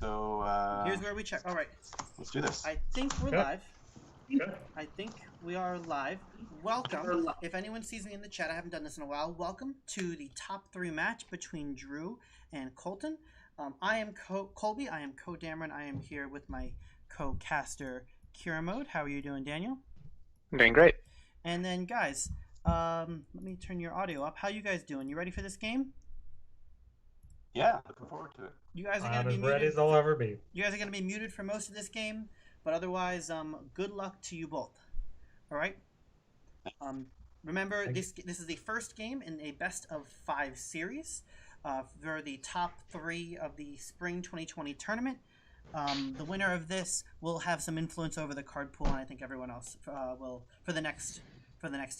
So here's where we check. All right. Let's do this. I think we're Okay. live. Okay. I think we are live. Welcome. If anyone sees me in the chat, I haven't done this in a while. Welcome to the top 3 match between Drew and Colton. I am Colby. I am co-Dameron. I am here with my co-caster Kira Mode. How are you doing, Daniel? I'm doing great. And then, guys, let me turn your audio up. How you guys doing? You ready for this game? Yeah, looking forward to it. You guys are I'm gonna be as muted. ready as I'll ever be. You guys are gonna be muted for most of this game, but otherwise, good luck to you both. All right. Remember, this is the first game in a best of 5 series for the top 3 of the Spring 2020 tournament. The winner of this will have some influence over the card pool, and I think everyone else will for the next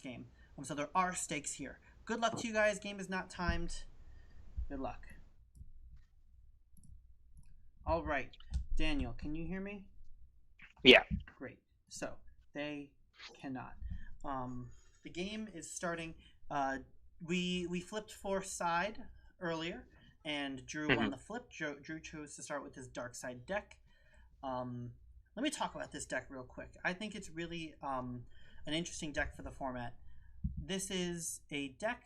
game. So there are stakes here. Good luck to you guys. Game is not timed. Good luck. All right, Daniel, can you hear me? Yeah. Great. So they cannot. The game is starting. We flipped for side earlier, and Drew won the flip. Drew chose to start with his dark side deck. Let me talk about this deck real quick. I think it's really an interesting deck for the format. This is a deck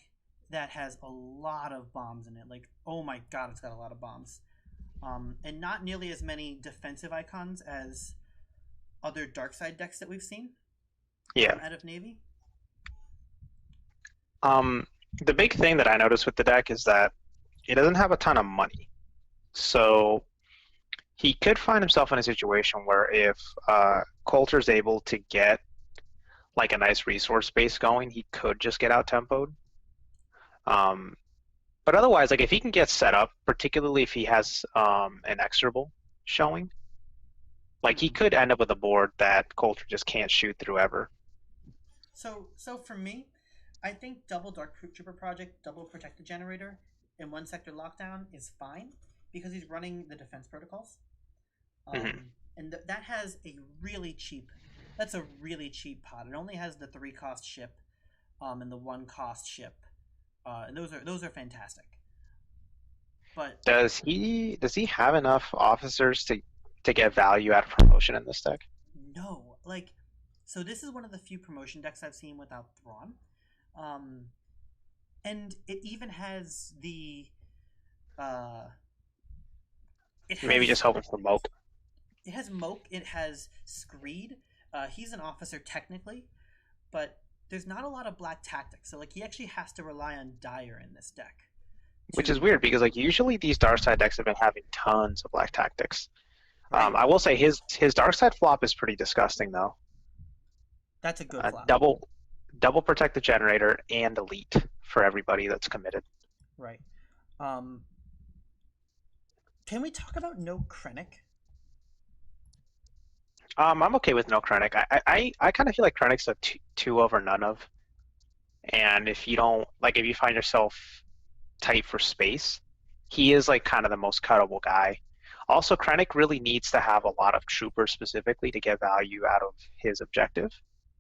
that has a lot of bombs in it. Like, oh my god, it's got a lot of bombs. And not nearly as many defensive icons as other dark side decks that we've seen. Yeah. Out of Navy. The big thing that I noticed with the deck is that it doesn't have a ton of money. So he could find himself in a situation where if Coulter's able to get like a nice resource base going, he could just get out tempoed. But otherwise, like if he can get set up, particularly if he has an exorable showing, like he could end up with a board that Coulter just can't shoot through ever. So for me, I think double Dark Trooper Project, double Protected Generator, and 1 sector lockdown is fine because he's running the defense protocols. And that has a really cheap. That's a really cheap pot. It only has the 3-cost ship, and the 1-cost ship. And those are fantastic. But does he have enough officers to get value out of promotion in this deck? No, so this is one of the few promotion decks I've seen without Thrawn, and it even has the maybe just hoping for Moke. It has Moke. It has Screed. He's an officer technically, but there's not a lot of black tactics, so he actually has to rely on Dire in this deck. Which is weird because usually these dark side decks have been having tons of black tactics. Right. I will say his dark side flop is pretty disgusting though. That's a good flop. Double protect the generator and elite for everybody that's committed. Right. Can we talk about no Krennic? I'm okay with no Krennic. I kind of feel like Krennic's a two over none of. And if you don't if you find yourself tight for space, he is kind of the most cuttable guy. Also, Krennic really needs to have a lot of troopers specifically to get value out of his objective.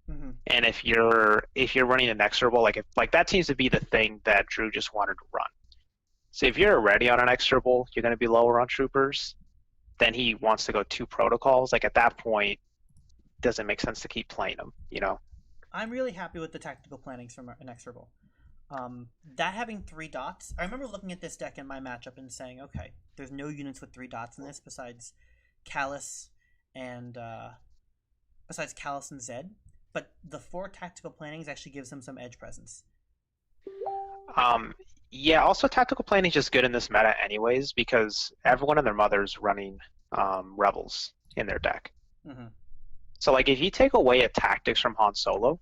Mm-hmm. And if you're running an exorable, that seems to be the thing that Drew just wanted to run. So if you're already on an exorable, you're going to be lower on troopers. Then he wants to go 2 protocols. At that point, doesn't make sense to keep playing them. I'm really happy with the tactical plannings from an exorable. That having 3 dots, I remember looking at this deck in my matchup and saying, okay, there's no units with 3 dots in this besides Callus and Zed, but the 4 tactical plannings actually gives him some edge presence. Yeah, also tactical planning is just good in this meta anyways because everyone and their mother's running rebels in their deck. Mm-hmm. So if you take away a tactics from Han Solo,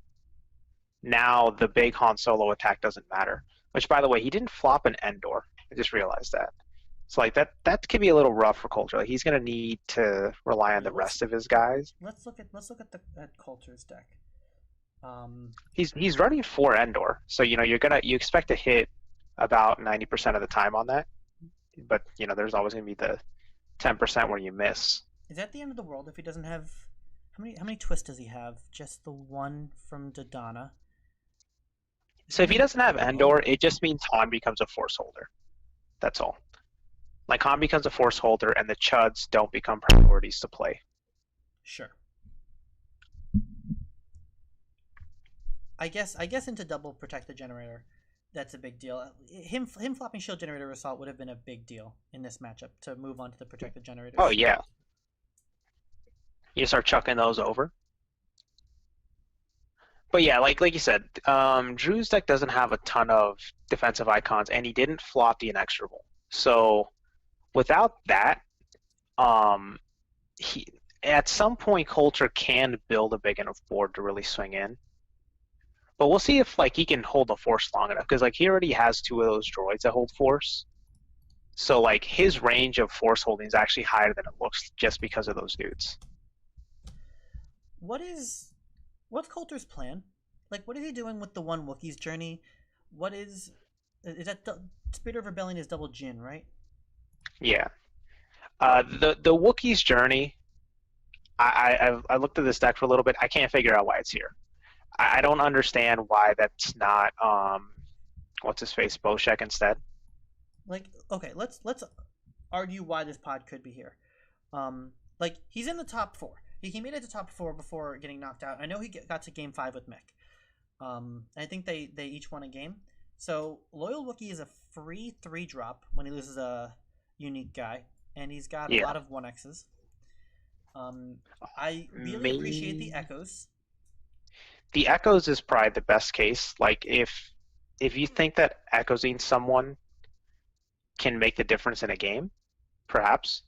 now the big Han Solo attack doesn't matter. Which, by the way, he didn't flop an Endor. I just realized that. So that can be a little rough for Coulter. He's gonna need to rely on the rest of his guys. Let's look at Coulter's deck. He's running 4 Endor, so you expect to hit about 90% of the time on that, but there's always gonna be the 10% where you miss. Is that the end of the world if he doesn't have? How many twists does he have? Just the one from Dodonna. So if he doesn't have Endor, it just means Han becomes a force holder. That's all. Like Han becomes a force holder, and the Chuds don't become priorities to play. Sure. I guess into double protect the generator, that's a big deal. Him flopping shield generator assault would have been a big deal in this matchup to move on to the protect the generators. Oh yeah. You start chucking those over. But yeah, like you said, Drew's deck doesn't have a ton of defensive icons, and he didn't flop the inexorable. So without that, he at some point Coulter can build a big enough board to really swing in. But we'll see if like he can hold the force long enough, because like he already has 2 of those droids that hold force. So like his range of force holding is actually higher than it looks just because of those dudes. What's Coulter's plan? Like, what is he doing with the one Wookiee's journey? What is that? Spirit of Rebellion is double Jin, right? Yeah. The Wookiee's journey. I looked at this deck for a little bit. I can't figure out why it's here. I don't understand why that's not what's his face Boshek instead. Like, okay, let's argue why this pod could be here. Like, he's in the top 4. He made it to top 4 before getting knocked out. I know he got to game 5 with Mick. I think they each won a game. So Loyal Wookiee is a free 3-drop when he loses a unique guy, and he's got a lot of 1x's. I really appreciate the echoes. The echoes is probably the best case. Like if you think that echoing someone can make the difference in a game, perhaps.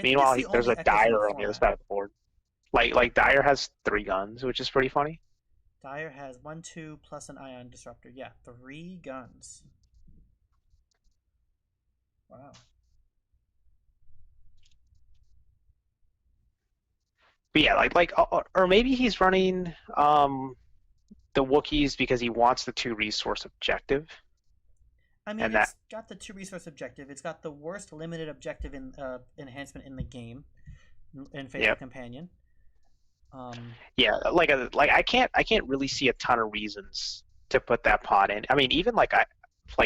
Meanwhile, there's a Dyer on the other side of the board. Like Dyer has 3 guns, which is pretty funny. Dyer has 1, 2 plus an ion disruptor. Yeah, 3 guns. Wow. But yeah, or maybe he's running the Wookiees because he wants the 2 resource objective. I mean, it's got the 2 resource objective. It's got the worst limited objective in enhancement in the game, in Faithful Companion. Yeah, I can't really see a ton of reasons to put that pod in. I mean, even like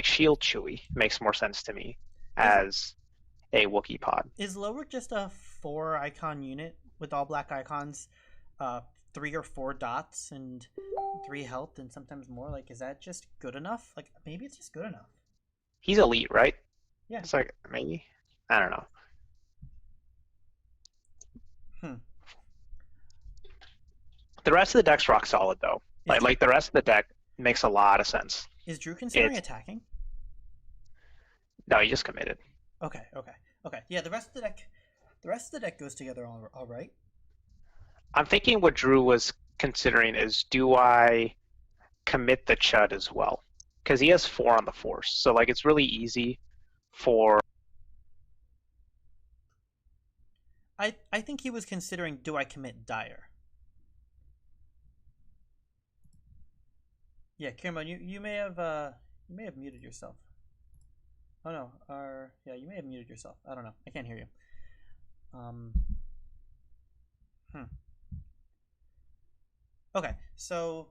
Shield Chewie makes more sense to me as a Wookiee pod. Is Lowick just a 4 icon unit with all black icons, 3 or 4 dots and 3 health and sometimes more? Like, is that just good enough? Like, maybe it's just good enough. He's elite, right? Yeah. It's like, maybe? I don't know. The rest of the deck's rock solid, though. Like the rest of the deck makes a lot of sense. Is Drew considering attacking? No, he just committed. Okay. Yeah, the rest of the deck goes together all right. I'm thinking what Drew was considering is, do I commit the Chud as well? Because he has 4 on the force, so like it's really easy for. I think he was considering, do I commit Dyer? Yeah, Kieran, you may have muted yourself. Oh no, yeah, you may have muted yourself. I don't know. I can't hear you. Okay, so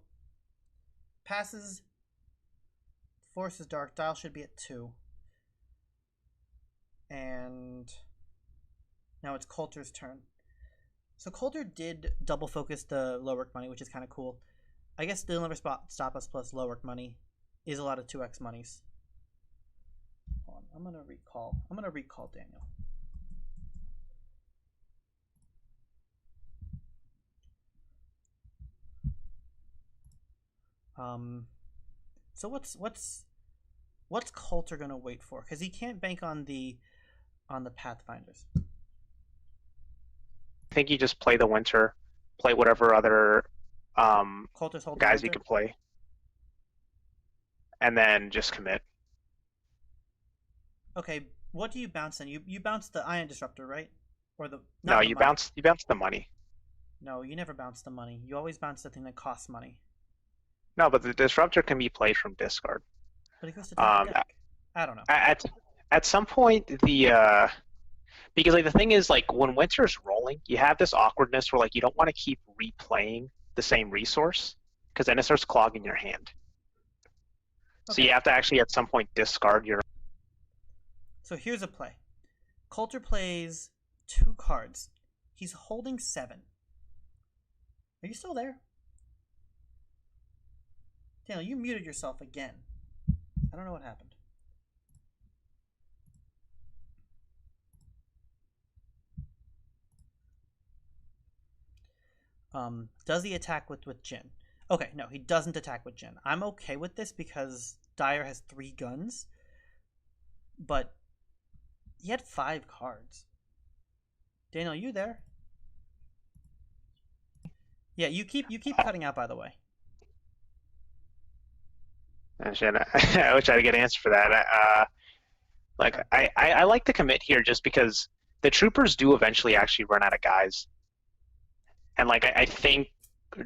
passes, force is dark, dial should be at 2. And now it's Coulter's turn. So Coulter did double focus the low work money, which is kind of cool. I guess They'll Never Stop Us plus low work money is a lot of 2x monies. Hold on, I'm gonna recall Daniel. So what's Coulter gonna wait for? Because he can't bank on the Pathfinders. I think you just play the Winter, play whatever other guys you can play, and then just commit. Okay, what do you bounce then? You bounce the Ion Disruptor, right? Or the no, you bounce the money. No, you never bounce the money. You always bounce the thing that costs money. No, but the Disruptor can be played from discard. But it goes to deck. I don't know. At some point, because like the thing is, like when Winter's rolling, you have this awkwardness where like you don't want to keep replaying the same resource because then it starts clogging your hand. Okay. So you have to actually at some point discard your. So here's a play. Coulter plays 2 cards. He's holding 7. Are you still there? Daniel, you muted yourself again. I don't know what happened. Does he attack with Jin? Okay, no, he doesn't attack with Jin. I'm okay with this because Dyer has 3 guns, but he had 5 cards. Daniel, you there? Yeah, you keep cutting out, by the way. I wish I could get an answer for that. I like the commit here just because the troopers do eventually actually run out of guys. And I think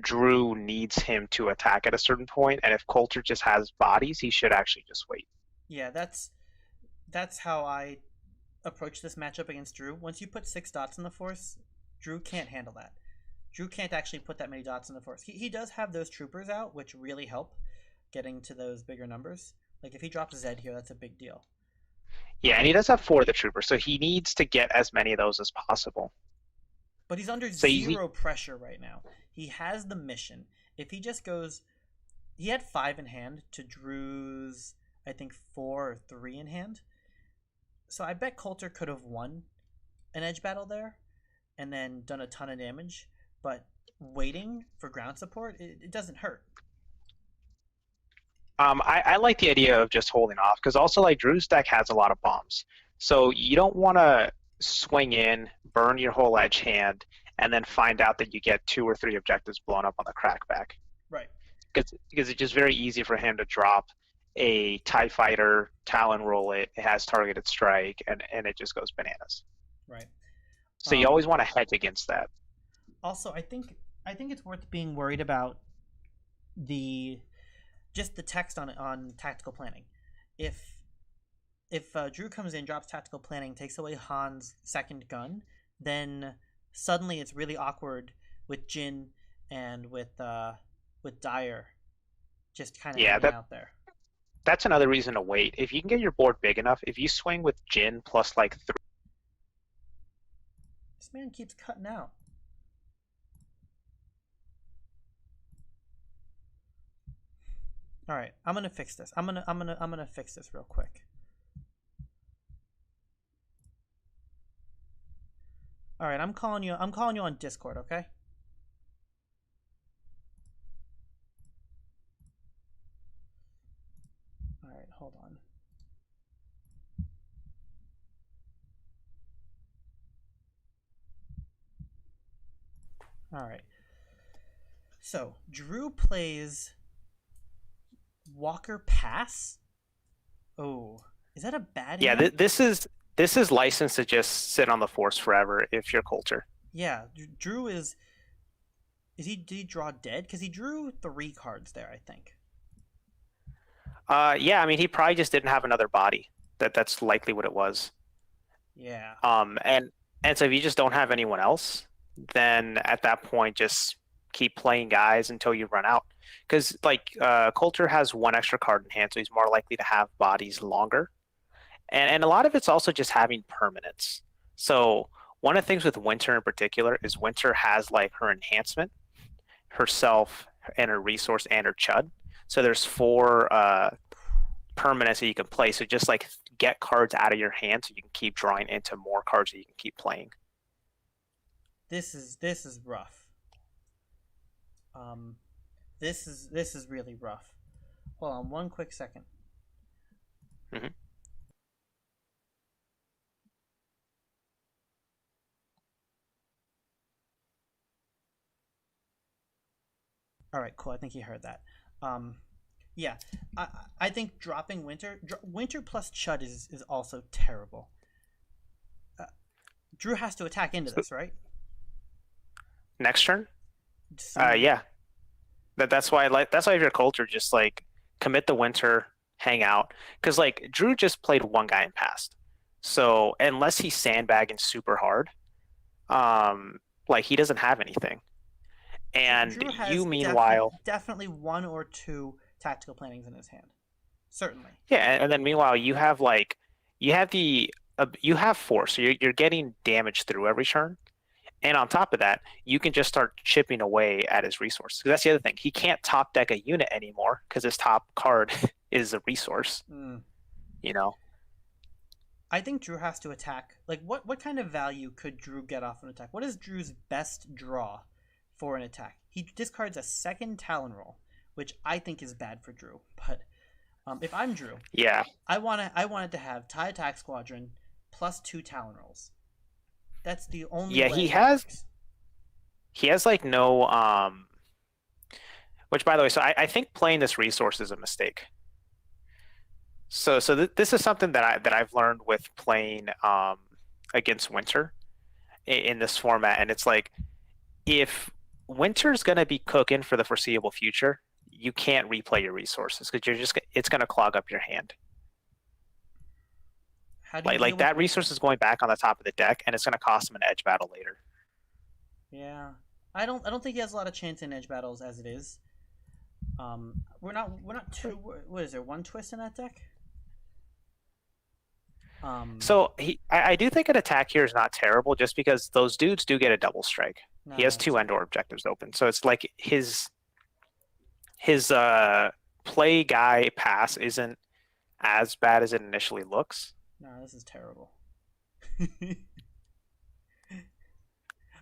Drew needs him to attack at a certain point, and if Coulter just has bodies, he should actually just wait. Yeah, that's how I approach this matchup against Drew. Once you put 6 dots in the force, Drew can't handle that. Drew can't actually put that many dots in the force. He does have those troopers out, which really help getting to those bigger numbers. Like if he drops Zed here, that's a big deal. Yeah, and he does have 4 of the troopers, so he needs to get as many of those as possible. But he's under zero pressure right now. He has the mission. If he just goes... He had 5 in hand to Drew's, I think, 4 or 3 in hand. So I bet Coulter could have won an edge battle there and then done a ton of damage. But waiting for ground support, it doesn't hurt. I like the idea of just holding off, because also Drew's deck has a lot of bombs. So you don't want to swing in, burn your whole edge hand, and then find out that you get 2 or 3 objectives blown up on the crackback. Right. Because it's just very easy for him to drop a TIE Fighter, Talon roll it has targeted strike, and it just goes bananas. Right. So you always want to hedge against that. Also, I think it's worth being worried about just the text on tactical planning. If Drew comes in, drops tactical planning, takes away Han's second gun, then suddenly it's really awkward with Jin and with Dyer just kind of hanging out there. That's another reason to wait. If you can get your board big enough, if you swing with Jin plus 3... This man keeps cutting out. All right, I'm gonna fix this. I'm gonna fix this real quick. All right, I'm calling you on Discord, okay? All right, hold on. All right. So, Drew plays Walker Pass? Oh, is that a bad Yeah, hand? this is licensed to just sit on the force forever if you're Coulter. Yeah, Drew did he draw dead? Because he drew 3 cards there, I think. Yeah, I mean, he probably just didn't have another body. That's likely what it was. Yeah. And so if you just don't have anyone else, then at that point just keep playing guys until you run out. Because Coulter has 1 extra card in hand, so he's more likely to have bodies longer. And a lot of it's also just having permanence. So one of the things with Winter in particular is Winter has her enhancement, herself, and her resource, and her chud. So there's 4 permanents that you can play. So just get cards out of your hand so you can keep drawing into more cards that you can keep playing. This is rough. This is really rough. Hold on 1 quick second. Mm-hmm. All right, cool. I think he heard that. Yeah, I think dropping Winter plus Chud is also terrible. Drew has to attack into this, right? Next turn? Yeah. That's why if you're Coulter, just commit the Winter, hang out, because Drew just played 1 guy in past. So unless he's sandbagging super hard, he doesn't have anything. And Drew has you, meanwhile, definitely 1 or 2 tactical plannings in his hand, certainly. Yeah, and then meanwhile you have the you have force, so you're getting damage through every turn. And on top of that, you can just start chipping away at his resources. That's the other thing. He can't top deck a unit anymore because his top card is a resource. You know? I think Drew has to attack. Like, what kind of value could Drew get off an attack? What is Drew's best draw for an attack? He discards a second Talon roll, which I think is bad for Drew. But if I'm Drew, yeah, I wanted to have TIE Attack Squadron plus 2 Talon rolls. That's the only way he it has works. he has like no which by the way, so I think playing this resource is a mistake. So this is something that I've learned with playing against Winter in this format, and it's like if Winter's gonna be cooking for the foreseeable future, you can't replay your resources because it's gonna clog up your hand. How do you Like that resource is going back on the top of the deck, and it's going to cost him an edge battle later. Yeah, I don't think he has a lot of chance in edge battles as it is. We're not too. What is there? One twist in that deck. So I do think an attack here is not terrible, just because those dudes do get a double strike. No, He has 2 Endor objectives open, so it's like his play guy pass isn't as bad as it initially looks. No, this is terrible.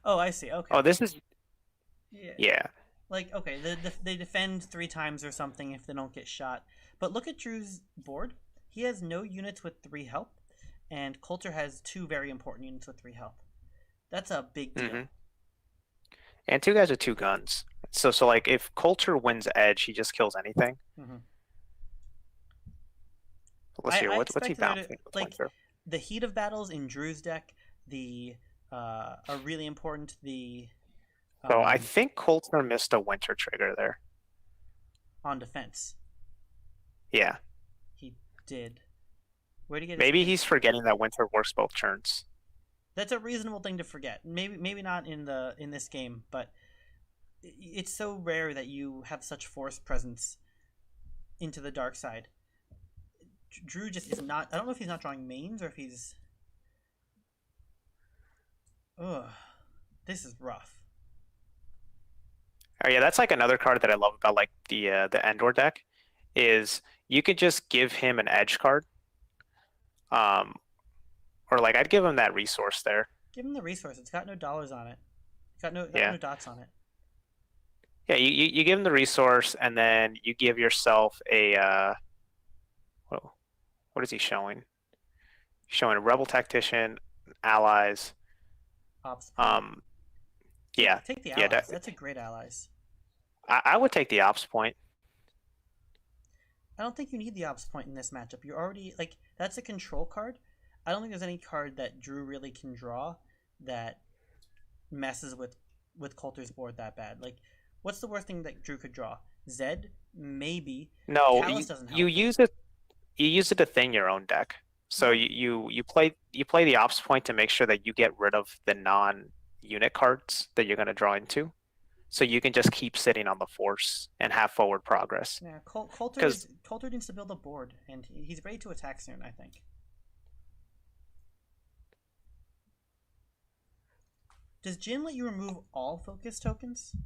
Oh, I see. Okay. Oh, this is yeah. Like, okay, they defend 3 times or something if they don't get shot. But look at Drew's board. He has no units with 3 health, and Coulter has 2 very important units with 3 health. That's a big deal. And 2 guys with 2 guns. So like if Coulter wins edge, he just kills anything. Let's see, what's he bouncing? Like, the heat of battles in Drew's deck, are really important. So I think Coulter missed a Winter trigger there. On defense. Yeah. He did. Where did he get Maybe he's forgetting that Winter works both turns. That's a reasonable thing to forget. Maybe not in this game, but it's so rare that you have such force presence into the dark side. Drew just is not. I don't know if he's not drawing mains or if he's. Ugh, this is rough. Oh yeah, that's like another card that I love about like the Endor deck, is you could just give him an edge card, or like I'd give him that resource there. Give him the resource. It's got no dollars on it. It's got no dots on it. Yeah, you give him the resource, and then you give yourself a what is he showing? He's showing a rebel tactician, allies. Ops. Yeah. Take the allies. That's a great allies. I would take the ops point. I don't think you need the ops point in this matchup. You're already like that's a control card. I don't think there's any card that Drew really can draw that messes with Coulter's board that bad. Like, what's the worst thing that Drew could draw? Zed, maybe. No, Callus doesn't help. you use it. You use it to thin your own deck. So you play the ops point to make sure that you get rid of the non-unit cards that you're going to draw into, so you can just keep sitting on the force and have forward progress. Yeah, Coulter needs to build a board, and he's ready to attack soon, I think. Does Jin let you remove all focus tokens?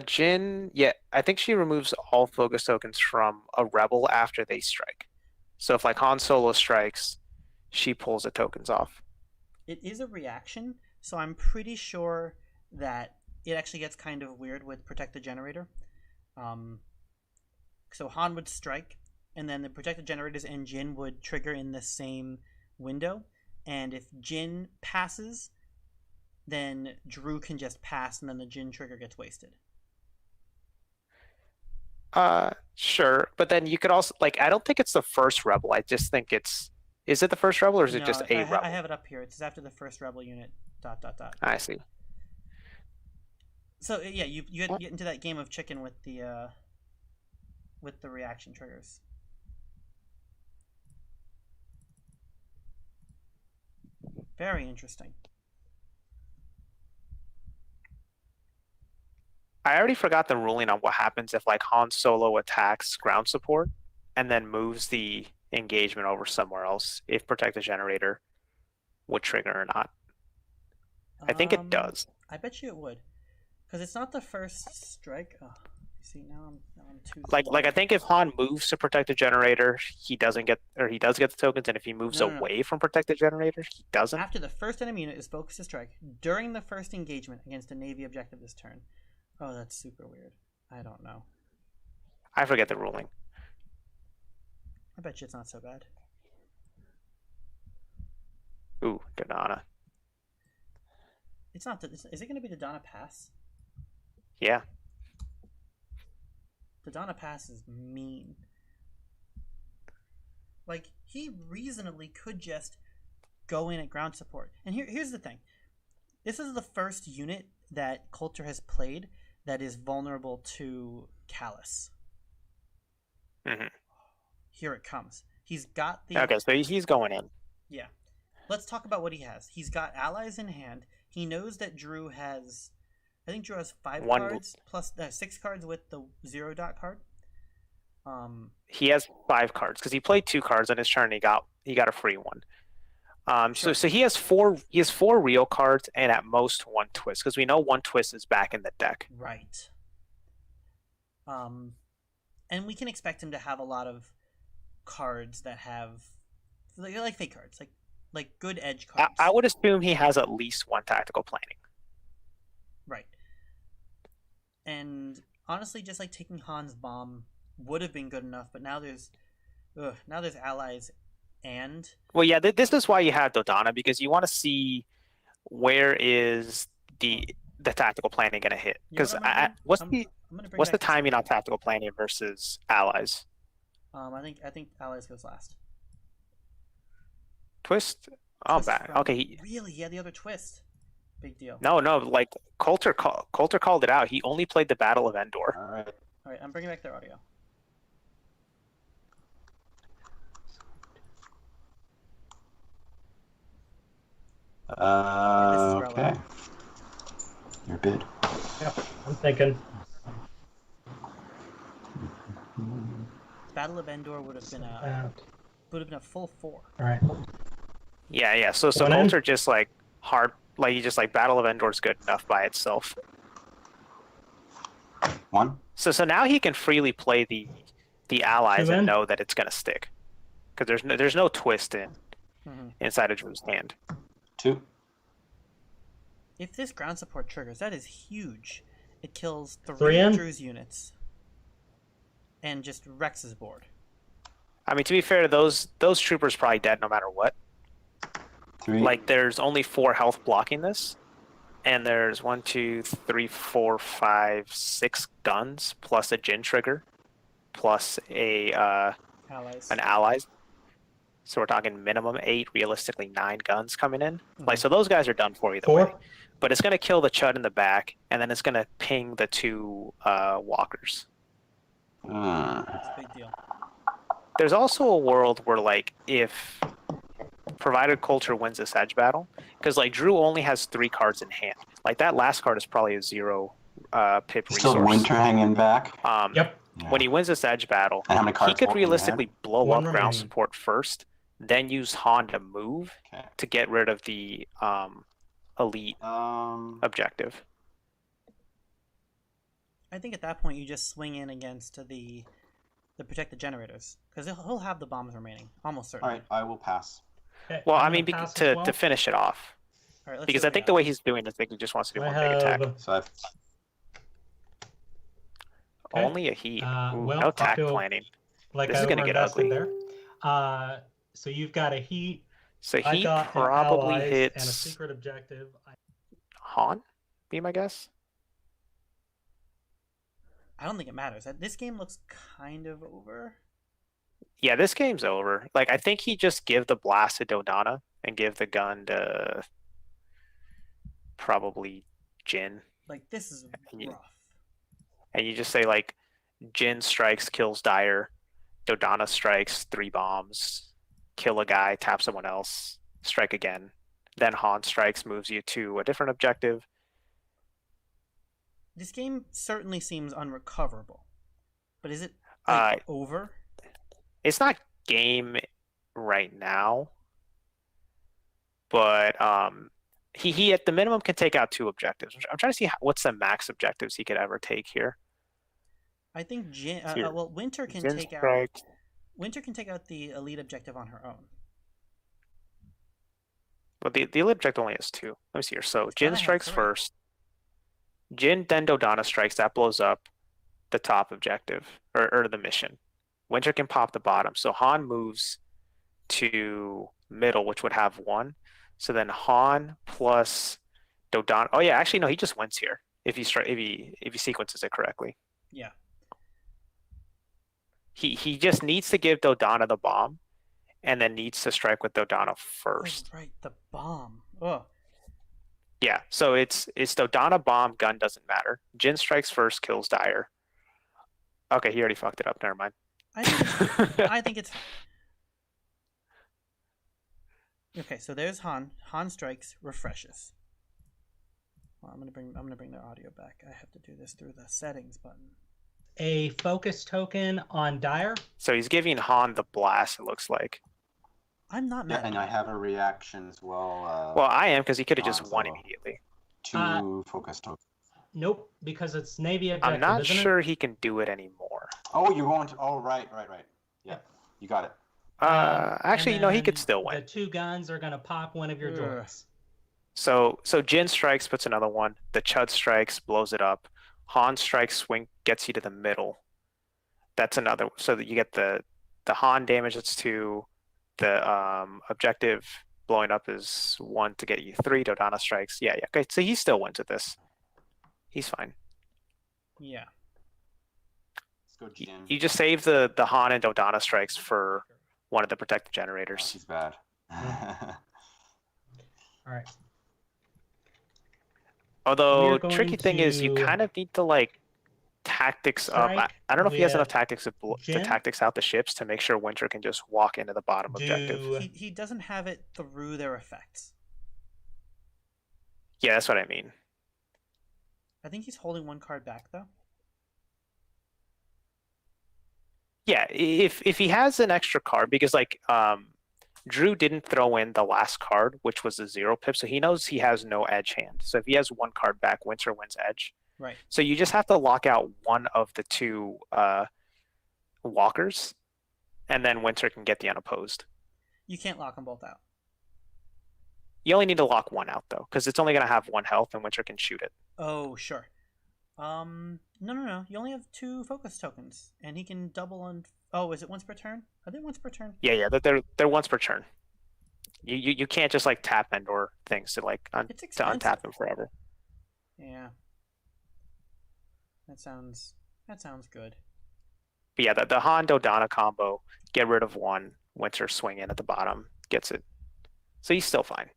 Jin, yeah, I think she removes all focus tokens from a rebel after they strike. So if like Han Solo strikes, she pulls the tokens off. It is a reaction, so I'm pretty sure that it actually gets kind of weird with Protect the Generator. So Han would strike, and then the Protect the Generators and Jin would trigger in the same window. And if Jin passes, then Drew can just pass, and then the Jin trigger gets wasted. Sure, but then you could also like I don't think it's the first rebel. I just think it's is it the first rebel or is it just a rebel? I have it up here. It's after the first rebel unit. ... I see. So yeah, you get into that game of chicken with the reaction triggers. Very interesting. I already forgot the ruling on what happens if like Han Solo attacks ground support and then moves the engagement over somewhere else if Protect the Generator would trigger or not. I think it does. I bet you it would, because it's not the first strike. Oh, you see, now I'm too Like I think if Han moves to Protect the Generator, he doesn't get, or he does get the tokens, and if he moves No. away from Protect the Generator, he doesn't. After the first enemy unit is focused to strike during the first engagement against a Navy objective this turn. Oh, that's super weird. I don't know. I forget the ruling. I bet you it's not so bad. Ooh, Dodonna. It's not. Is it going to be the Donna Pass? Yeah. The Donna Pass is mean. Like, he reasonably could just go in at ground support. And here's the thing. This is the first unit that Coulter has played that is vulnerable to Callus. Mm-hmm. Here it comes. He's got the... Okay, so he's going in. Yeah. Let's talk about what he has. He's got allies in hand. He knows that Drew has... I think Drew has 5 cards, plus 6 cards with the 0 dot card. He has 5 cards, because he played 2 cards on his turn, and he got a free one. Sure. So he has 4 real cards, and at most 1 twist, because we know 1 twist is back in the deck. Right. And we can expect him to have a lot of cards that have... like fake cards, like good edge cards. I would assume he has at least 1 tactical planning. Right. And honestly, just like taking Han's bomb would have been good enough, but now there's allies and... Well, yeah, this is why you have Dodonna, because you want to see where is the tactical planning going to hit. Because what's the timing on tactical planning versus allies? I think allies goes last. Twist? Oh, bad. Okay. Really? He had the other twist. Big deal. No. Like Coulter called it out. He only played the Battle of Endor. All right. I'm bringing back their audio. Okay. Your bid. Yeah, I'm thinking. Battle of Endor would have been a full 4. All right. Yeah. So Coulter just like he just like Battle of Endor is good enough by itself. 1. So now he can freely play the allies and know that it's gonna stick, because there's no twist inside of Drew's hand. 2. If this ground support triggers, that is huge. It kills 3 3 of in? Drew's units and just wrecks his board. I mean, to be fair, those troopers probably dead no matter what. 3. Like, there's only 4 health blocking this, and there's 1, 2, 3, 4, 5, 6 guns plus a Jin trigger plus an allies. So we're talking minimum 8, realistically 9 guns coming in. Like, so those guys are done for either 4? way. But it's gonna kill the Chud in the back, and then it's gonna ping the 2 walkers. That's a big deal. There's also a world where, like, if provided Coulter wins this edge battle, because like Drew only has 3 cards in hand. Like, that last card is probably a 0 pip resource. Still Winter hanging back. Yep. Yeah. When he wins this edge battle, And how many cards he could left in your realistically blow One up ground remaining. support first, then use Han to move Okay. to get rid of the elite objective. I think at that point you just swing in against the protect the generators, because he'll have the bombs remaining, almost All certainly. right, I will pass. Okay, Well, I'm I gonna mean, pass as to well. finish it off. All right, let's Because see I what think we the got. way he's doing it, I think he just wants to do I one big attack. have So I've Okay. Only a heat. Ooh, well, no tack Octo- planning. like This I is gonna get overinvested ugly. there. So you've got a heat. So I he got an probably allies hits and a secret objective. Han, be my guess. I don't think it matters. This game looks kind of over. Yeah, this game's over. Like, I think he just give the blast to Dodonna and give the gun to probably Jin. Like, this is Yeah. rough. And you just say, like, Jin strikes, kills Dyer. Dodonna strikes, 3 bombs. Kill a guy, tap someone else. Strike again. Then Han strikes, moves you to a different objective. This game certainly seems unrecoverable. But is it Uh, over? It's not game right now, but he at the minimum can take out 2 objectives. I'm trying to see what's the max objectives he could ever take here. I think Here. well, Winter can Jin take out strikes. Winter can take out the elite objective on her own. But the elite objective only has 2. Let me see here. So Jin gotta have strikes 3. first. Jin then Dodonna strikes. That blows up the top objective or the mission. Winter can pop the bottom. So Han moves to middle, which would have 1. So then Han plus Dodonna. Oh yeah, actually no, he just wins here if he sequences it correctly. Yeah. He just needs to give Dodonna the bomb, and then needs to strike with Dodonna first. Oh, right, the bomb. Oh. Yeah, so it's Dodonna bomb, gun doesn't matter. Jin strikes first, kills Dyer. Okay, he already fucked it up. Never mind. I think it's. Okay, so there's Han. Han strikes, refreshes. Well, I'm gonna bring their audio back. I have to do this through the settings button. A focus token on Dyer. So he's giving Han the blast, it looks like. I'm not mad. Yeah, and I have a reaction as well. Well, I am, because he could have just Han won solo. immediately. 2 focus tokens. Nope, because it's Navy objective. I'm not isn't sure he can do it anymore. Oh, you're going to. Oh, right. Yeah, you got it. Actually, and no, he could then still win. The 2 guns are gonna pop one of your Ugh. droids. So Jin strikes, puts another one. The Chud strikes, blows it up. Han strikes, swing, gets you to the middle. That's another. So that you get the Han damage. That's 2. The objective blowing up is 1 to get you 3. Dodonna strikes. Yeah. Okay. So he still wins with this. He's fine. Yeah. Let's go, Jin. You just save the Han and Dodonna strikes for one of the protective Oh, generators. he's bad. All right. Although We're going tricky thing is you to kind of need to like tactics up. strike I don't know if he has enough with tactics to Jin. tactics out the ships to make sure Winter can just walk into the bottom objective. He doesn't have it through their effects. Yeah, that's what I mean. I think he's holding 1 card back though. Yeah, if he has an extra card, because like Drew didn't throw in the last card, which was the 0 pip, so he knows he has no edge hand. So if he has 1 card back, Winter wins edge. Right. So you just have to lock out one of the 2 walkers, and then Winter can get the unopposed. You can't lock them both out. You only need to lock 1 out though, because it's only going to have 1 health, and Winter can shoot it. Oh, sure. No. You only have 2 focus tokens, and he can double on. Oh, is it once per turn? Are they once per turn? Yeah, they're once per turn. You can't just like tap Endor things to like It's to expensive. untap them forever. Yeah. That sounds good. But yeah, the Han Dodonna combo, get rid of 1, Winter swing in at the bottom, gets it. So he's still fine.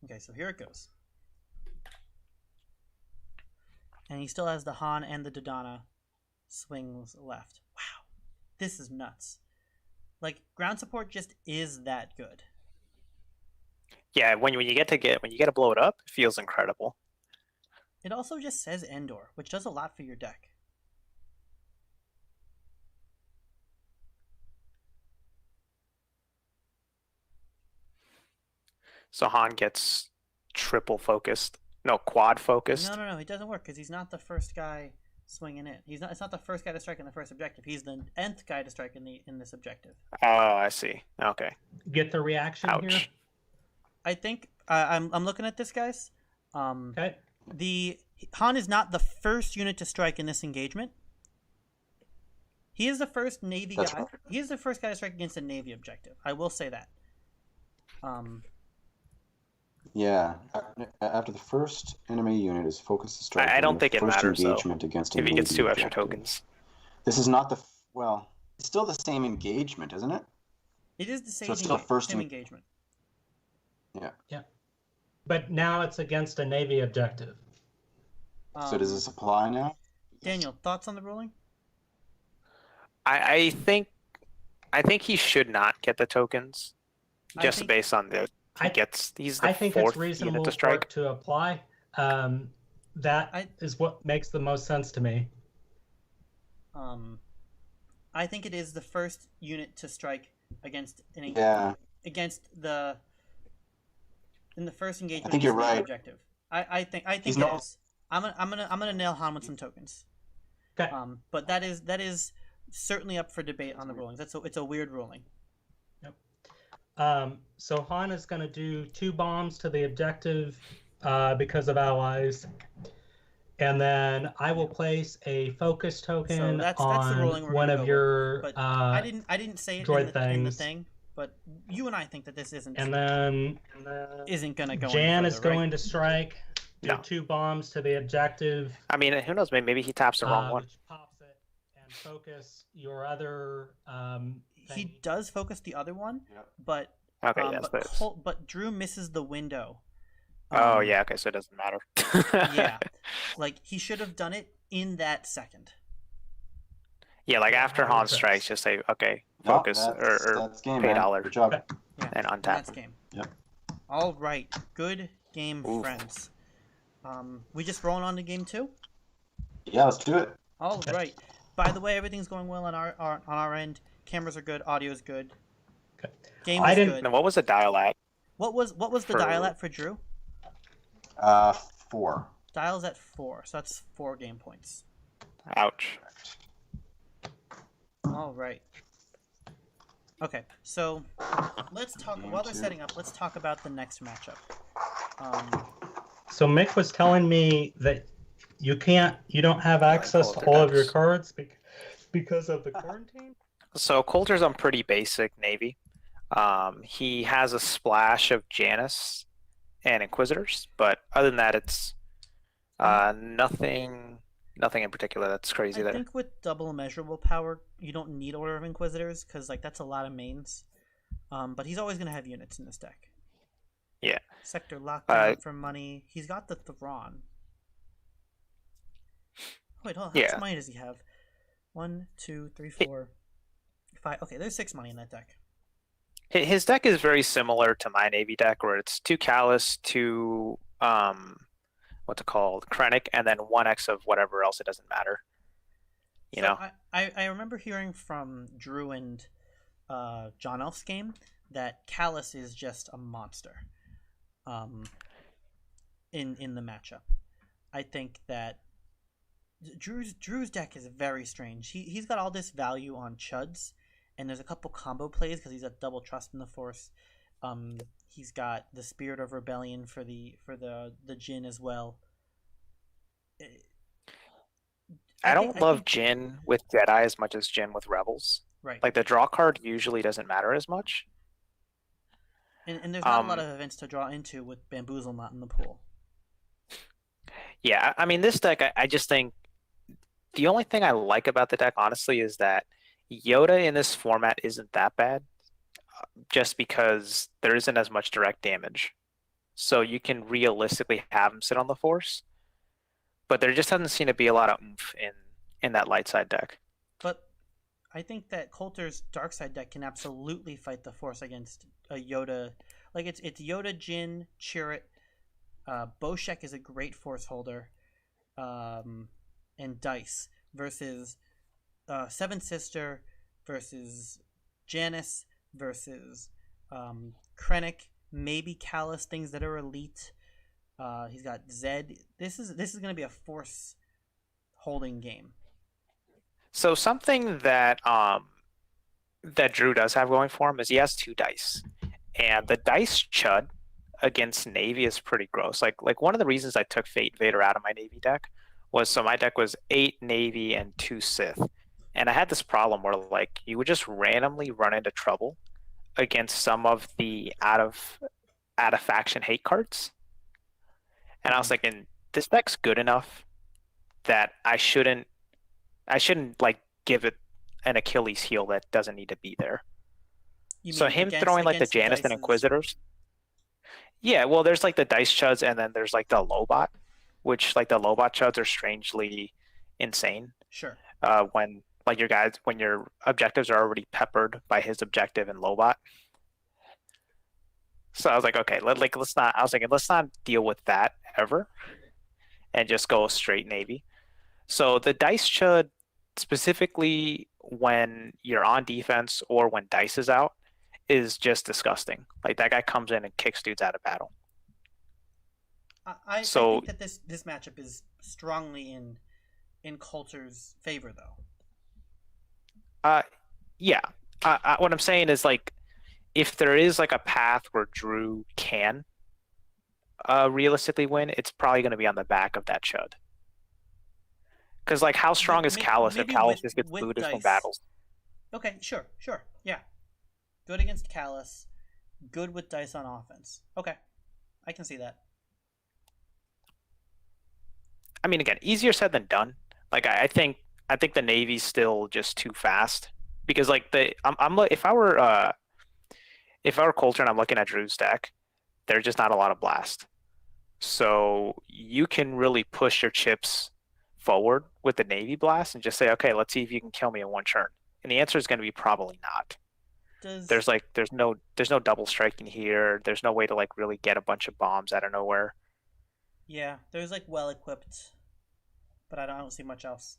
Okay, so here it goes. And he still has the Han and the Dodonna swings left. Wow. This is nuts. Like, ground support just is that good. Yeah, when you get to blow it up, it feels incredible. It also just says Endor, which does a lot for your deck. So Han gets triple focused. No, quad focused. No, it doesn't work because he's not the first guy swinging it. It's not the first guy to strike in the first objective. He's the nth guy to strike in this objective. Oh, I see. Okay. Get the reaction Ouch. here. I think I'm looking at this, guys. Okay. The Han is not the first unit to strike in this engagement. He is the first Navy That's guy. right. He is the first guy to strike against a Navy objective. I will say that. Yeah. After the first enemy unit is focused to strike. I don't on the think it first matters, though, engagement against a if he gets Navy 2 extra objective. tokens. This is not the well. It's still the same engagement, isn't it? It is the same, So it's still first same en- engagement. Yeah. But now it's against a Navy objective. So does this apply now? Daniel, thoughts on the ruling? I think he should not get the tokens, I just think- based on the he's the I think 4th it's reasonable unit to for strike. it to apply. That is what makes the most sense to me. I think it is the first unit to strike against against the in the first engagement. I think you're right. Objective. I think it is. I'm gonna nail Han with some tokens. Okay. But that is certainly up for debate on the rulings. It's a weird ruling. Yep. So Han is going to do 2 bombs to the objective because of allies, and then I will place a focus token that's on the ruling we're one gonna of go your. But I didn't say it in the thing, but you and I think that this isn't. And then isn't going to go. Jan is going right? to strike. Do 2 bombs to the objective. I mean, who knows? Maybe he taps the wrong one. Which pops it and focus your other. He does focus the other one, Okay, but Drew misses the window. Oh yeah, okay, so it doesn't matter. Yeah, like he should have done it in that second. Yeah, like after Han strikes, just say okay, focus or game, pay $1. Good job. And untap. That's game. Yep. All right, good game, friends. We just rolling on to game 2? Yeah, let's do it. All right. By the way, everything's going well on our end. Cameras are good. Audio is good. Okay. Game is good. And what was the dial at? What was the dial at for Drew? 4. Dial's at 4, so that's 4 game points. Ouch. All right. Okay, so let's talk. While they're setting up, let's talk about the next matchup. So Mick was telling me that you don't have access to all of your cards because of the quarantine. So Coulter's on pretty basic Navy. He has a splash of Janus and Inquisitors, but other than that, it's nothing in particular that's crazy there. I think with double immeasurable power, you don't need Order of Inquisitors because that's a lot of mains. But he's always going to have units in this deck. Yeah. Sector Lockdown for money. He's got the Thrawn. Wait, hold on. How much money does he have? 1, 2, 3, 4, 5. Okay, there's 6 money in that deck. His deck is very similar to my Navy deck, where it's 2 Callus, 2 what's it called, Krennic, and then 1x of whatever else. It doesn't matter. You know. I remember hearing from Drew and John Elf's game that Callus is just a monster. In the matchup, I think that Drew's deck is very strange. He's got all this value on Chuds, and there's a couple combo plays because he's got double trust in the Force. He's got the Spirit of Rebellion for the Jin as well. I don't love Jin with Jedi as much as Jin with Rebels. Right. Like the draw card usually doesn't matter as much. And there's not a lot of events to draw into with Bamboozle not in the pool. Yeah, I mean, this deck, I just think the only thing I like about the deck, honestly, is that Yoda in this format isn't that bad, just because there isn't as much direct damage. So you can realistically have him sit on the Force, but there just doesn't seem to be a lot of oomph in that light side deck. But I think that Coulter's dark side deck can absolutely fight the Force against a Yoda. Like it's Yoda, Jin, Chirrut. Boshek is a great Force holder, and Dice versus Seven Sister versus Janus versus Krennic, maybe Callus, things that are elite. He's got Zed. This is going to be a Force holding game. So something that that Drew does have going for him is he has 2 dice, and the dice chud against Navy is pretty gross. Like one of the reasons I took Fate Vader out of my Navy deck was so my deck was 8 Navy and 2 Sith, and I had this problem where like you would just randomly run into trouble against some of the out of faction hate cards, and I was thinking this deck's good enough that I shouldn't like give it an Achilles heel that doesn't need to be there. So him throwing like the Janus and Inquisitors. Yeah, well, there's like the Dice Chuds, and then there's like the Lobot, which like the Lobot Chuds are strangely insane. Sure. When like when your objectives are already peppered by his objective and Lobot. So I was like, okay, let's not deal with that ever, and just go straight Navy. So the Dice Chud specifically when you're on defense or when dice is out, is just disgusting. Like that guy comes in and kicks dudes out of battle. I So think that this matchup is strongly in Coulter's favor, though. yeah. What I'm saying is like, if there is like a path where Drew can realistically win, it's probably going to be on the back of that Chud. Because like, how strong is Callus if Callus just gets booted from battles? Okay, sure, yeah. Good against Callus, good with dice on offense. Okay, I can see that. I mean, again, easier said than done. Like I think the Navy's still just too fast because like if I were Coulter and I'm looking at Drew's deck, there's just not a lot of blast. So you can really push your chips forward with the Navy blast and just say, okay, let's see if you can kill me in one turn. And the answer is going to be probably not. There's no double striking here. There's no way to like really get a bunch of bombs out of nowhere. Yeah, there's like well equipped, but I don't see much else.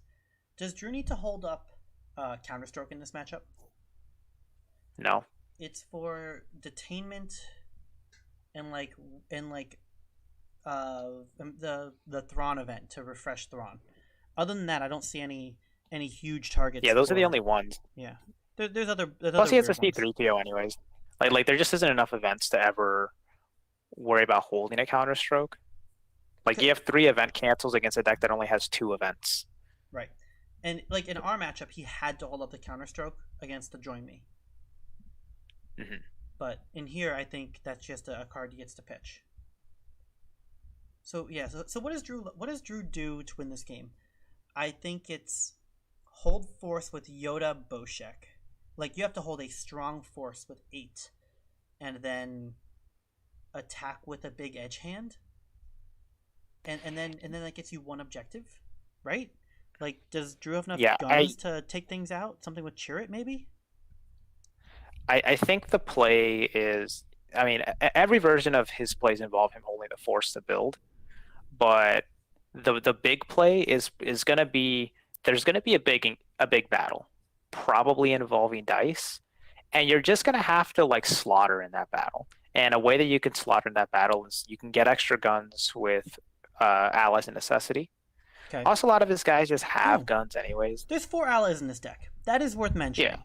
Does Drew need to hold up Counterstroke in this matchup? No. It's for detainment and the Thrawn event to refresh Thrawn. Other than that, I don't see any huge targets. Yeah, those are the only ones. Yeah, there's other. Plus, he has a C3PO anyways. Like there just isn't enough events to ever worry about holding a Counterstroke. Like you have 3 event cancels against a deck that only has 2 events. Right, and like in our matchup, he had to hold up the Counterstroke against the Join Me. Mm-hmm. But in here, I think that's just a card he gets to pitch. So yeah, so what does Drew do to win this game? I think it's hold force with Yoda Boshek. Like you have to hold a strong force with 8, and then attack with a big edge hand. And then that gets you 1 objective, right? Like, does Drew have enough guns to take things out? Something with Chirrut, maybe? I think the play is, I mean, every version of his plays involve him holding the force to build, but the big play is going to be, there's going to be a big battle, probably involving dice, and you're just going to have to like slaughter in that battle. And a way that you can slaughter in that battle is you can get extra guns with allies in necessity. Okay. Also, a lot of his guys just have guns anyways. There's 4 allies in this deck. That is worth mentioning. Yeah.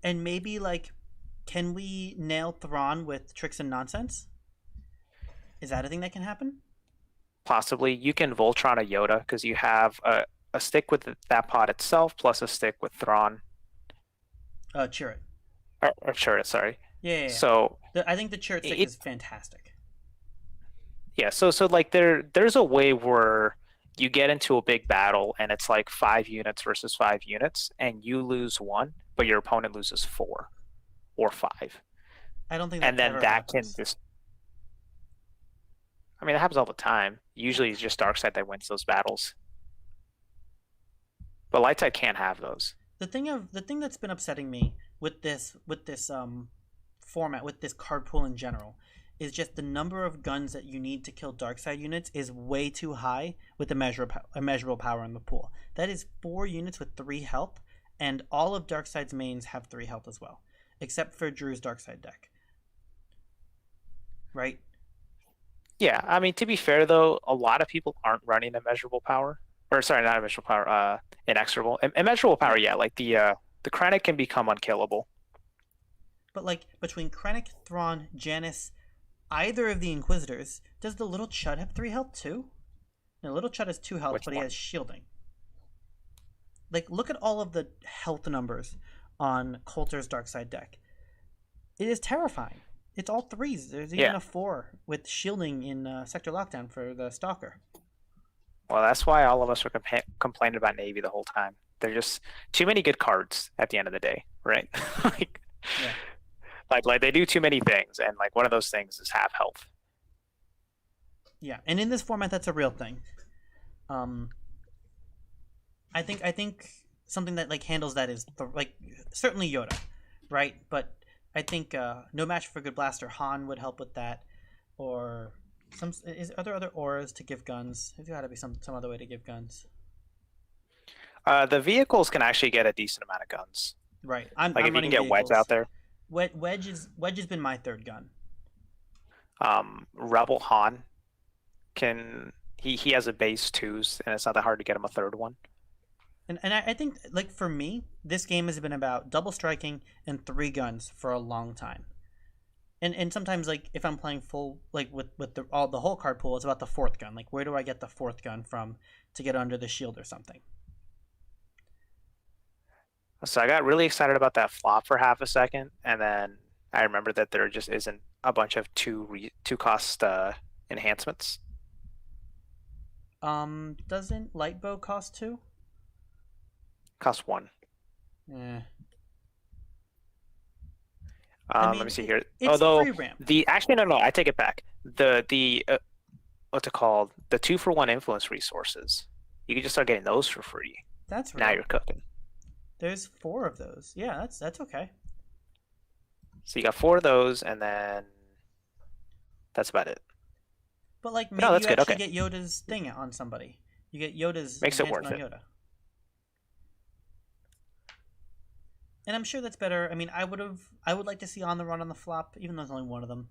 And maybe like, can we nail Thrawn with tricks and nonsense? Is that a thing that can happen? Possibly. You can Voltron a Yoda because you have a stick with that pod itself plus a stick with Thrawn. Chirrut. Or Chirrut, sorry. Yeah. So I think the Chirrut stick is fantastic. Yeah, so like there's a way where you get into a big battle and it's like 5 units versus 5 units and you lose 1, but your opponent loses 4 or 5. I don't think and then that happens. can just, I mean, it happens all the time. Usually it's just Darkseid that wins those battles. But Lightside can't have those. The thing that's been upsetting me with this format, with this card pool in general, is just the number of guns that you need to kill Darkseid units is way too high with immeasurable power in the pool. That is 4 units with 3 health, and all of Darkseid's mains have 3 health as well, except for Drew's Darkseid deck. Right? Yeah, I mean, to be fair though, a lot of people aren't running immeasurable power. Or sorry, not immeasurable power, inexorable. Immeasurable power, yeah, like the Krennic can become unkillable. But like between Krennic, Thrawn, Janice, either of the Inquisitors, does the little Chud have 3 health too? No, little Chud has 2 health, but he has shielding. Like, look at all of the health numbers on Coulter's Darkseid deck. It is terrifying. It's all 3s. There's even a 4 with shielding in Sector Lockdown for the Stalker. Well, that's why all of us were complaining about Navy the whole time. They're just too many good cards at the end of the day, right? Like they do too many things, and like one of those things is half health. Yeah, and in this format, that's a real thing. I think something that like handles that is like certainly Yoda, right? But I think No Match for Good Blaster Han would help with that, or are there other auras to give guns? There's got to be some other way to give guns. The vehicles can actually get a decent amount of guns. Right. I'm Like I'm if you can running get Wedge vehicles. out there. Wedge has been my third gun. Rebel Han can he has a base twos, and it's not that hard to get him a third one. And I think, like, for me, this game has been about double striking and 3 guns for a long time. And sometimes, like, if I'm playing full, like, with the whole card pool, it's about the 4th gun. Like, where do I get the 4th gun from to get under the shield or something? So I got really excited about that flop for half a second, and then I remembered that there just isn't a bunch of two cost enhancements. Doesn't Lightbow cost 2? Cost 1. Eh. Let me see here. It's Although free ramp. no, I take it back. The what's it called? The 2-for-1 influence resources. You can just start getting those for free. That's right. Now you're cooking. There's 4 of those. Yeah, that's okay. So you got 4 of those, and then that's about it. But, like, maybe No, that's you good. actually Okay. get Yoda's thing on somebody. You get Yoda's Makes it enhancement worth on Yoda. And I'm sure that's better. I mean, I would like to see On the Run on the flop, even though there's only one of them.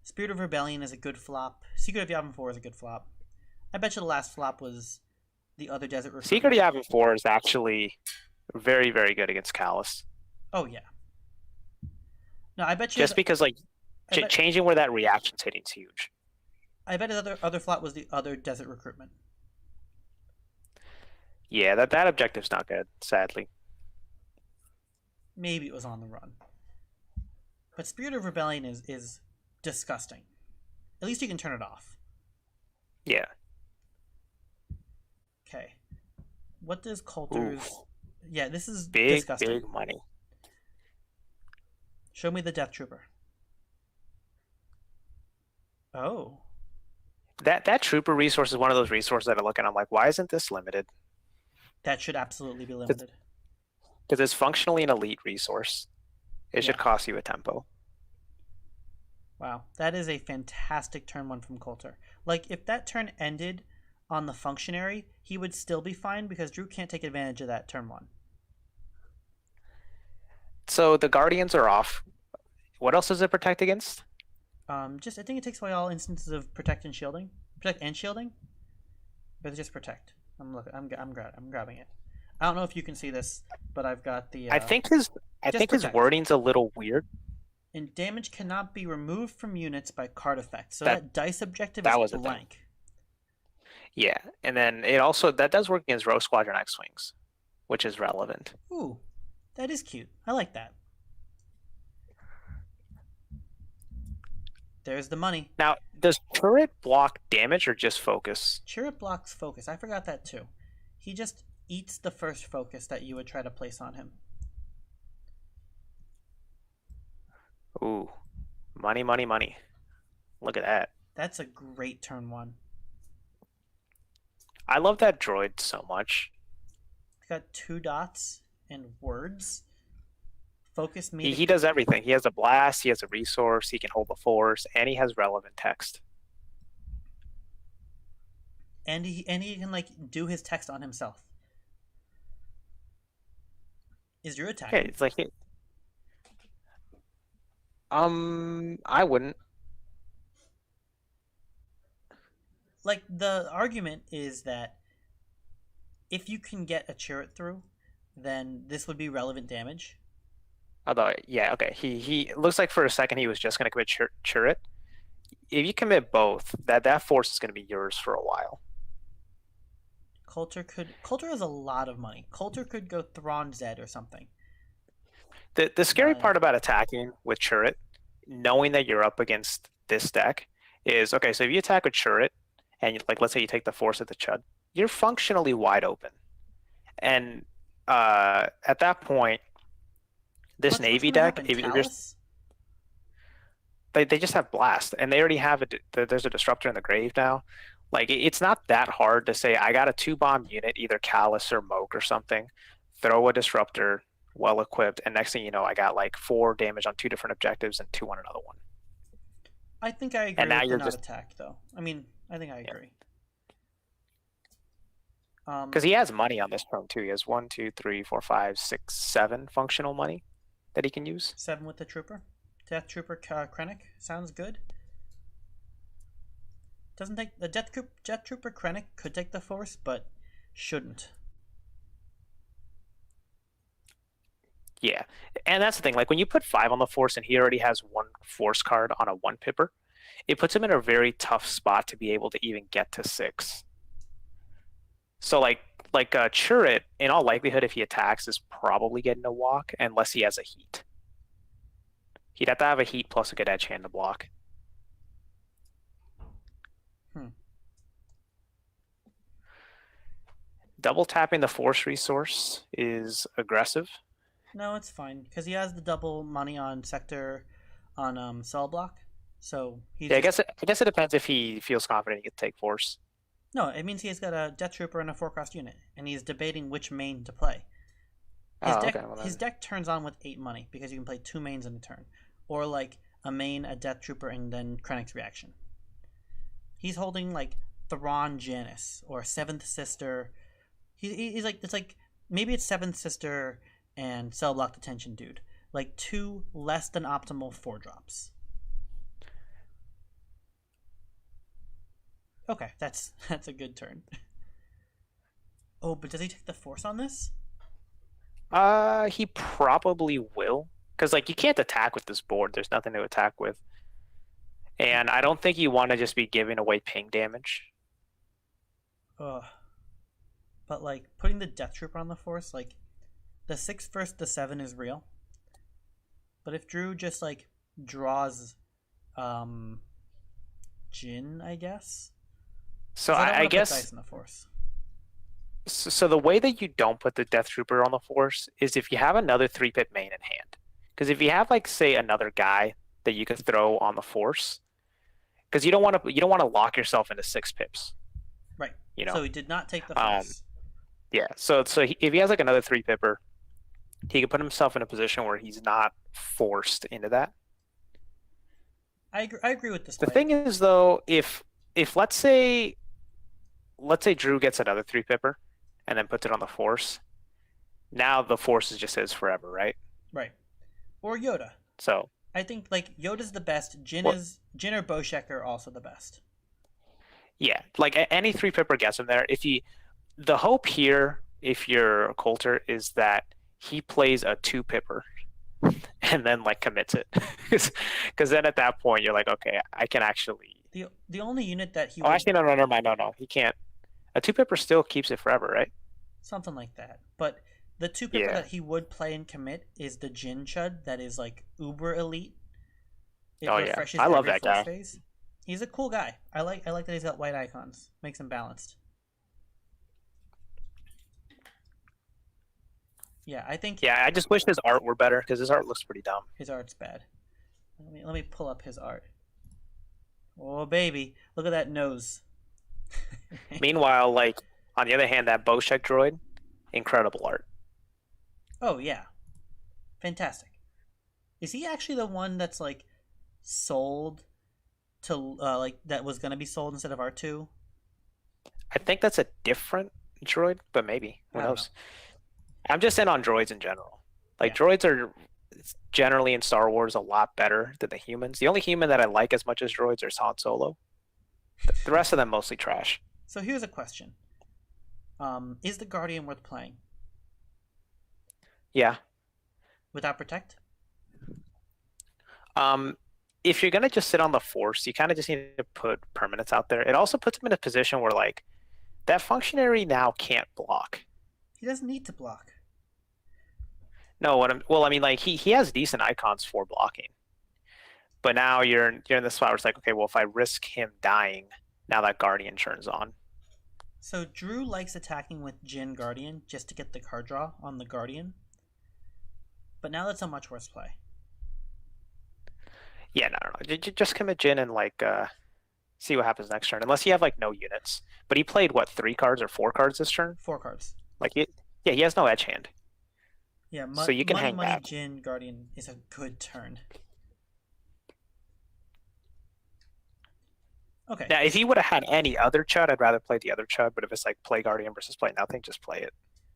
Spirit of Rebellion is a good flop. Secret of Yavin 4 is a good flop. I bet you the last flop was the other Desert Recruitment. Secret of Yavin 4 is actually very, very good against Callus. Oh, yeah. No, I bet you... Just because, like, changing where that reaction's hitting is huge. I bet his other flop was the other Desert Recruitment. Yeah, that objective's not good, sadly. Maybe it was On the Run. But Spirit of Rebellion is disgusting. At least you can turn it off. Yeah. Okay. What does Coulter's... Oof. Yeah, this is Big, disgusting. big money. Show me the Death Trooper. Oh. That trooper resource is one of those resources that I look at and I'm like, why isn't this limited? That should absolutely be limited. Because it's functionally an elite resource. It should cost you a tempo. Wow. That is a fantastic turn 1 from Coulter. Like, if that turn ended on the functionary, he would still be fine because Drew can't take advantage of that turn 1. So the Guardians are off. What else does it protect against? I think it takes away all instances of protect and shielding. Protect and shielding? Or just protect? I'm grabbing it. I don't know if you can see this, but I've got the I think his wording's a little weird. And damage cannot be removed from units by card effect. So That- that dice objective that is was the thing. blank. Yeah, and then it also that does work against Rogue Squadron X-Wings, which is relevant. Ooh, that is cute. I like that. There's the money. Now, does turret block damage or just focus? Chirrut blocks focus. I forgot that too. He just eats the first focus that you would try to place on him. Ooh, money, money, money. Look at that. That's a great turn 1. I love that droid so much. It's got 2 dots and words. Focus me. He does everything. He has a blast, he has a resource, he can hold the force, and he has relevant text. And he can, like, do his text on himself. Is Drew attacking? Okay, it's like I wouldn't. Like, the argument is that if you can get a Chirrut through, then this would be relevant damage. Although, yeah, okay. He looks like for a second he was just going to commit Chirrut. If you commit both, that force is going to be yours for a while. Coulter has a lot of money. Coulter could go Thrawn Zed or something. The scary part about attacking with Chirrut, knowing that you're up against this deck, is okay. So if you attack with Chirrut, and like let's say you take the force of the Chud, you're functionally wide open, and at that point, this Navy deck, if you're just they just have blast, and they already have there's a disruptor in the grave now. Like it's not that hard to say I got a 2-bomb unit, either Callus or Moke or something, throw a disruptor, well equipped, and next thing you know, I got like 4 damage on 2 different objectives and 2 on another one. I think I agree And now with you're the not just attack though. I mean, I think I agree. Because he has money on this turn too. He has 1, 2, 3, 4, 5, 6, 7 functional money that he can use. 7 with the trooper. Death Trooper Krennic sounds good. Doesn't take the Death Trooper Krennic could take the Force, but shouldn't. Yeah, and that's the thing. Like when you put 5 on the Force, and he already has 1 Force card on a 1 pipper, it puts him in a very tough spot to be able to even get to 6. So like Chirrut, in all likelihood, if he attacks, is probably getting a walk unless he has a heat. He'd have to have a heat plus a good edge hand to block. Double tapping the Force resource is aggressive. No, it's fine because he has the double money on sector, on cell block. So he's yeah, I guess it depends if he feels confident he can take Force. No, it means he's got a Death Trooper and a 4-cost unit, and he's debating which main to play. His deck turns on with 8 money because you can play 2 mains in a turn, or like a main, a Death Trooper, and then Krennic's reaction. He's holding like Thrawn Janice or Seventh Sister. He's like, it's like maybe it's Seventh Sister and Cell Block Detention Dude, like 2 less than optimal 4-drops. Okay, that's a good turn. Oh, but does he take the Force on this? He probably will, because like you can't attack with this board. There's nothing to attack with, and I don't think you want to just be giving away ping damage. Ugh. But like putting the Death Trooper on the Force, like the 6 versus the 7 is real. But if Drew just like draws, Jin, I guess. So I guess put dice in the Force. So the way that you don't put the Death Trooper on the Force is if you have another 3-pip main in hand. Because if you have like say another guy that you can throw on the Force, because you don't want to lock yourself into 6 pips. Right. You know. So he did not take the Force. Yeah. So if he has like another 3-pipper, he can put himself in a position where he's not forced into that. I agree with this. The thing is though, if let's say Drew gets another 3-pipper and then puts it on the Force, now the Force is just his forever, right? Right. Or Yoda. So I think like Yoda's the best. Jin or Boshek are also the best. Yeah, like any 3-pipper gets him there. The hope here, if you're a Coulter, is that he plays a 2-pipper and then like commits it, because then at that point you're like, okay, I can actually. The only unit that he. Oh, actually, no, never mind. No, he can't. A 2-pipper still keeps it forever, right? Something like that. But the 2-pipper that he would play and commit is the Jin Chud that is like uber elite. It refreshes I love every that guy. Phase. He's a cool guy. I like that he's got white icons. Makes him balanced. Yeah, I think. Yeah, I just wish his art were better because his art looks pretty dumb. His art's bad. Let me pull up his art. Oh baby, look at that nose. Meanwhile, like on the other hand, that Boshek droid, incredible art. Oh yeah, fantastic. Is he actually the one that's like sold to like that was gonna be sold instead of R2? I think that's a different droid, but maybe who knows? I'm just in on droids in general. Like droids are generally in Star Wars a lot better than the humans. The only human that I like as much as droids is Han Solo. The rest of them mostly trash. So here's a question: is the Guardian worth playing? Yeah. Without Protect? If you're gonna just sit on the Force, you kind of just need to put permanents out there. It also puts him in a position where like that functionary now can't block. He doesn't need to block. No, I mean, like he has decent icons for blocking, but now you're in the spot where it's like, okay, well, if I risk him dying, now that Guardian turns on. So Drew likes attacking with Jin Guardian just to get the card draw on the Guardian, but now that's a much worse play. Yeah, no. Just commit Jin and like see what happens next turn, unless you have like no units. But he played what, 3 cards or 4 cards this turn? 4 cards. Like he has no edge hand. Yeah, so you can hang money back. Jin Guardian is a good turn. Okay. Now, if he would have had any other chud, I'd rather play the other chud. But if it's like play Guardian versus play nothing, just play it.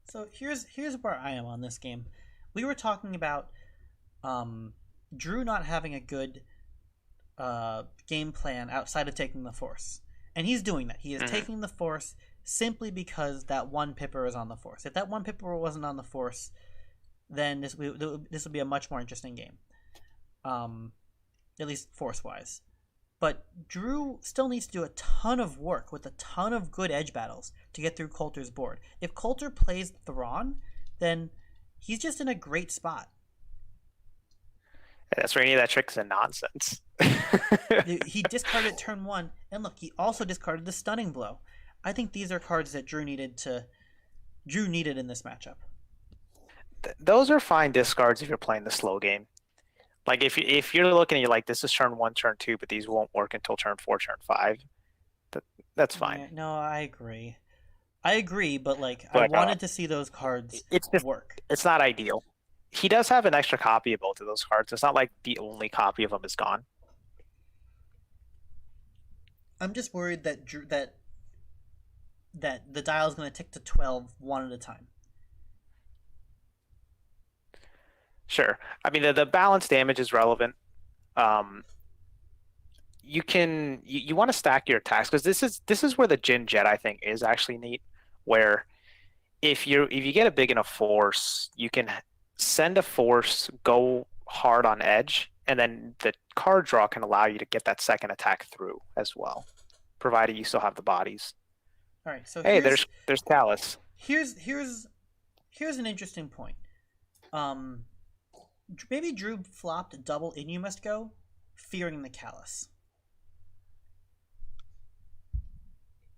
So here's where I am on this game. We were talking about Drew not having a good game plan outside of taking the Force, and he's doing that. He is taking the Force simply because that one Pipper is on the Force. If that one Pipper wasn't on the Force, then this would be a much more interesting game, at least Force-wise. But Drew still needs to do a ton of work with a ton of good edge battles to get through Coulter's board. If Coulter plays Thrawn, then he's just in a great spot. That's where any of that tricks and nonsense. He discarded turn 1, and look, he also discarded the Stunning Blow. I think these are cards that Drew needed in this matchup. Those are fine discards if you're playing the slow game. Like if you're looking, you're like, this is turn 1, turn 2, but these won't work until turn 4, turn 5. That's fine. Yeah, no, I agree, but I wanted to see those cards work. It's not ideal. He does have an extra copy of both of those cards. It's not like the only copy of them is gone. I'm just worried that that the dial is going to tick to 12 one at a time. Sure. I mean, the balance damage is relevant. You want to stack your attacks, because this is where the Jin Jedi thing is actually neat. Where if you get a big enough force, you can send a force, go hard on edge, and then the card draw can allow you to get that second attack through as well, provided you still have the bodies. All right. So hey, there's Callus. Here's an interesting point. Maybe Drew flopped double In You Must Go, fearing the Callus.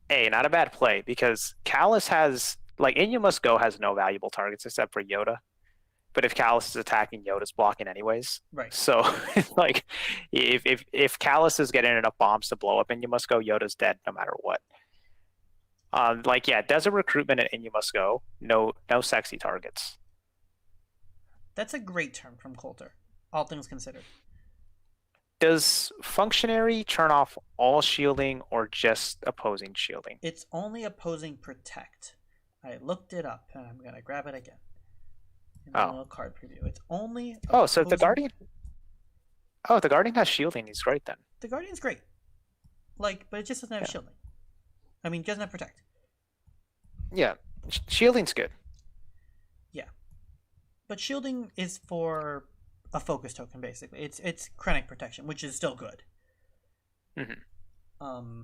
Hey, not a bad play, because Callus has, In You Must Go has no valuable targets except for Yoda. But if Callus is attacking, Yoda's blocking anyways. Right. So, if Callus is getting enough bombs to blow up In You Must Go, Yoda's dead no matter what. Desert Recruitment and In You Must Go, no sexy targets. That's a great term from Coulter, all things considered. Does Functionary turn off all shielding or just opposing shielding? It's only opposing protect. I looked it up, and I'm going to grab it again. In the little card preview. It's only so if the Guardian... Oh, if the Guardian has shielding, he's great then. The Guardian's great. But it just doesn't have shielding. I mean, it doesn't have protect. Yeah, shielding's good. Yeah. But shielding is for a focus token, basically. It's Krennic protection, which is still good. Mm-hmm.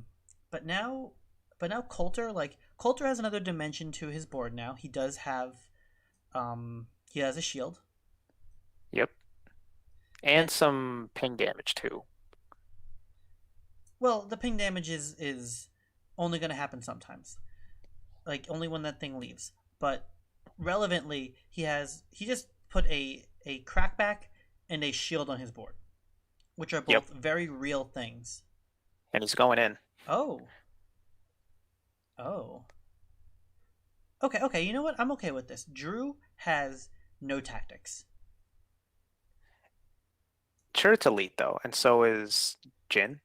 But now Coulter, Coulter has another dimension to his board now. He does have he has a shield. Yep. And some ping damage too. Well, the ping damage is only going to happen sometimes. Only when that thing leaves. But relevantly, he just put a crackback and a shield on his board, which are both very real things. And he's going in. Oh. Okay, you know what? I'm okay with this. Drew has no tactics. Sure, it's elite though, and so is Jin.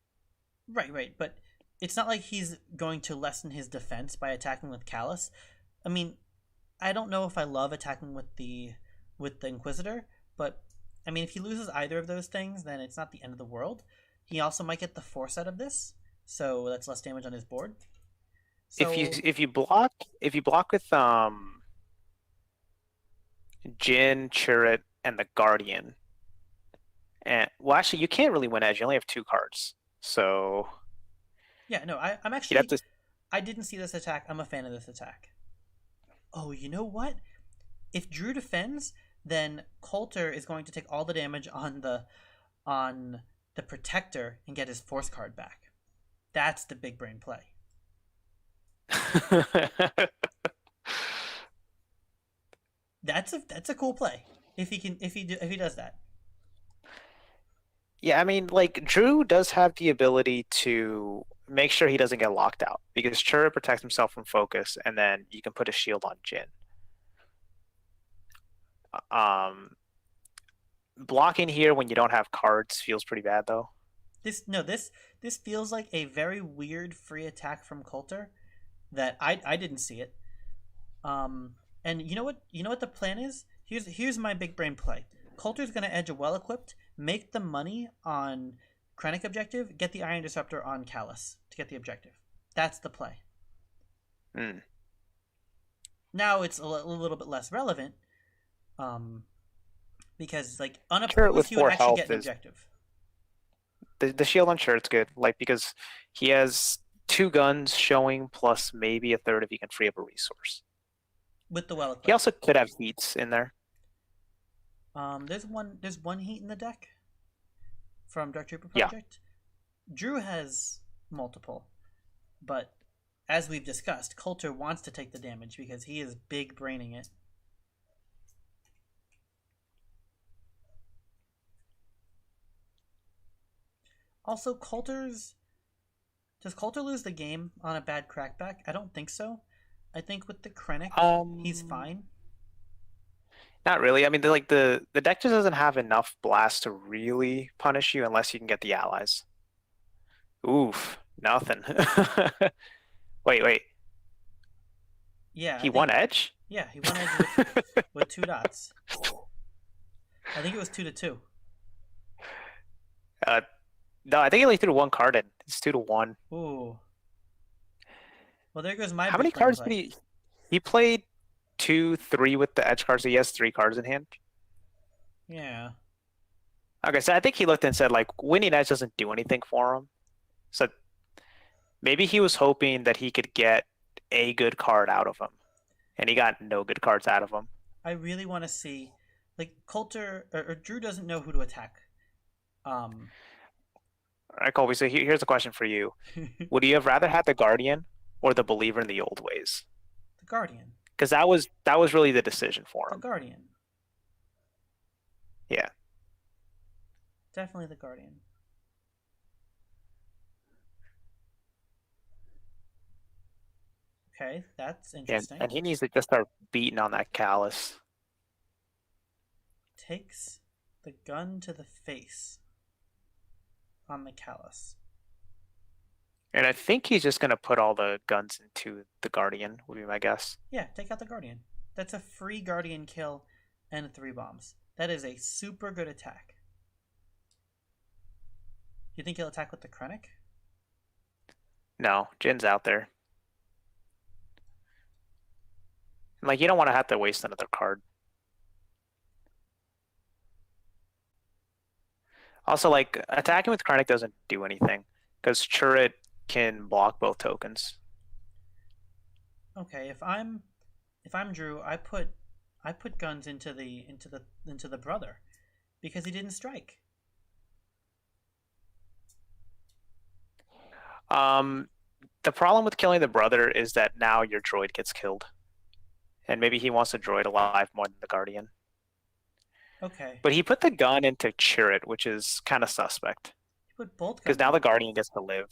Right, but it's not like he's going to lessen his defense by attacking with Callus. I mean, I don't know if I love attacking with the Inquisitor, but I mean, if he loses either of those things, then it's not the end of the world. He also might get the Force out of this, so that's less damage on his board. So, if you block with Jin, Chirrut, and the Guardian, and actually you can't really win edge. You only have 2 cards, so yeah, no, I'm actually I didn't see this attack. I'm a fan of this attack. Oh, you know what? If Drew defends, then Coulter is going to take all the damage on the Protector and get his Force card back. That's the big brain play. That's a cool play if he does that. Yeah, I mean, Drew does have the ability to make sure he doesn't get locked out, because Chirrut protects himself from focus, and then you can put a shield on Jin. Blocking here when you don't have cards feels pretty bad though. This feels like a very weird free attack from Coulter that I didn't see it. And you know what the plan is? Here's my big brain play. Coulter's gonna edge a well equipped, make the money on Krennic objective, get the Iron Disruptor on Callus to get the objective. That's the play. Now it's a little bit less relevant, because like unopposed he would actually get an objective. The shield on Shuret's good, like because he has 2 guns showing plus maybe a third if he can free up a resource. With the well equipped. He also could have heats in there. There's one heat in the deck from Dark Trooper Project. Yeah. Drew has multiple, but as we've discussed, Coulter wants to take the damage because he is big braining it. Also, does Coulter lose the game on a bad crackback? I don't think so. I think with the Krennic, he's fine. Not really. I mean, the deck just doesn't have enough blast to really punish you unless you can get the allies. Oof, nothing. Wait. Yeah. He won edge? Yeah, he won edge with 2 dots. I think it was 2-2. No, I think he only threw 1 card in. It's 2-1. Ooh. Well, there goes my. How many cards did he played 2, 3 with the edge cards, so he has 3 cards in hand? Yeah. Okay, so I think he looked and said, like, winning edge doesn't do anything for him. So maybe he was hoping that he could get a good card out of him. And he got no good cards out of him. I really want to see, like, Coulter or Drew doesn't know who to attack. All right, Colby, so here's a question for you. Would you have rather had the Guardian or the Believer in the old ways? The Guardian. Because that was really the decision for him. The Guardian. Yeah. Definitely the Guardian. Okay, that's interesting. And he needs to just start beating on that Callus. Takes the gun to the face on the Callus. And I think he's just going to put all the guns into the Guardian, would be my guess. Yeah, take out the Guardian. That's a free Guardian kill and 3 bombs. That is a super good attack. You think he'll attack with the Krennic? No, Jin's out there. Like, you don't want to have to waste another card. Also, like, attacking with Krennic doesn't do anything, because Shuret can block both tokens. Okay, if I'm Drew, I put guns into the brother because he didn't strike. The problem with killing the brother is that now your droid gets killed. And maybe he wants the droid alive more than the Guardian. Okay. But he put the gun into Shuret, which is kind of suspect. He put both guns. Because now the Guardian gets to live.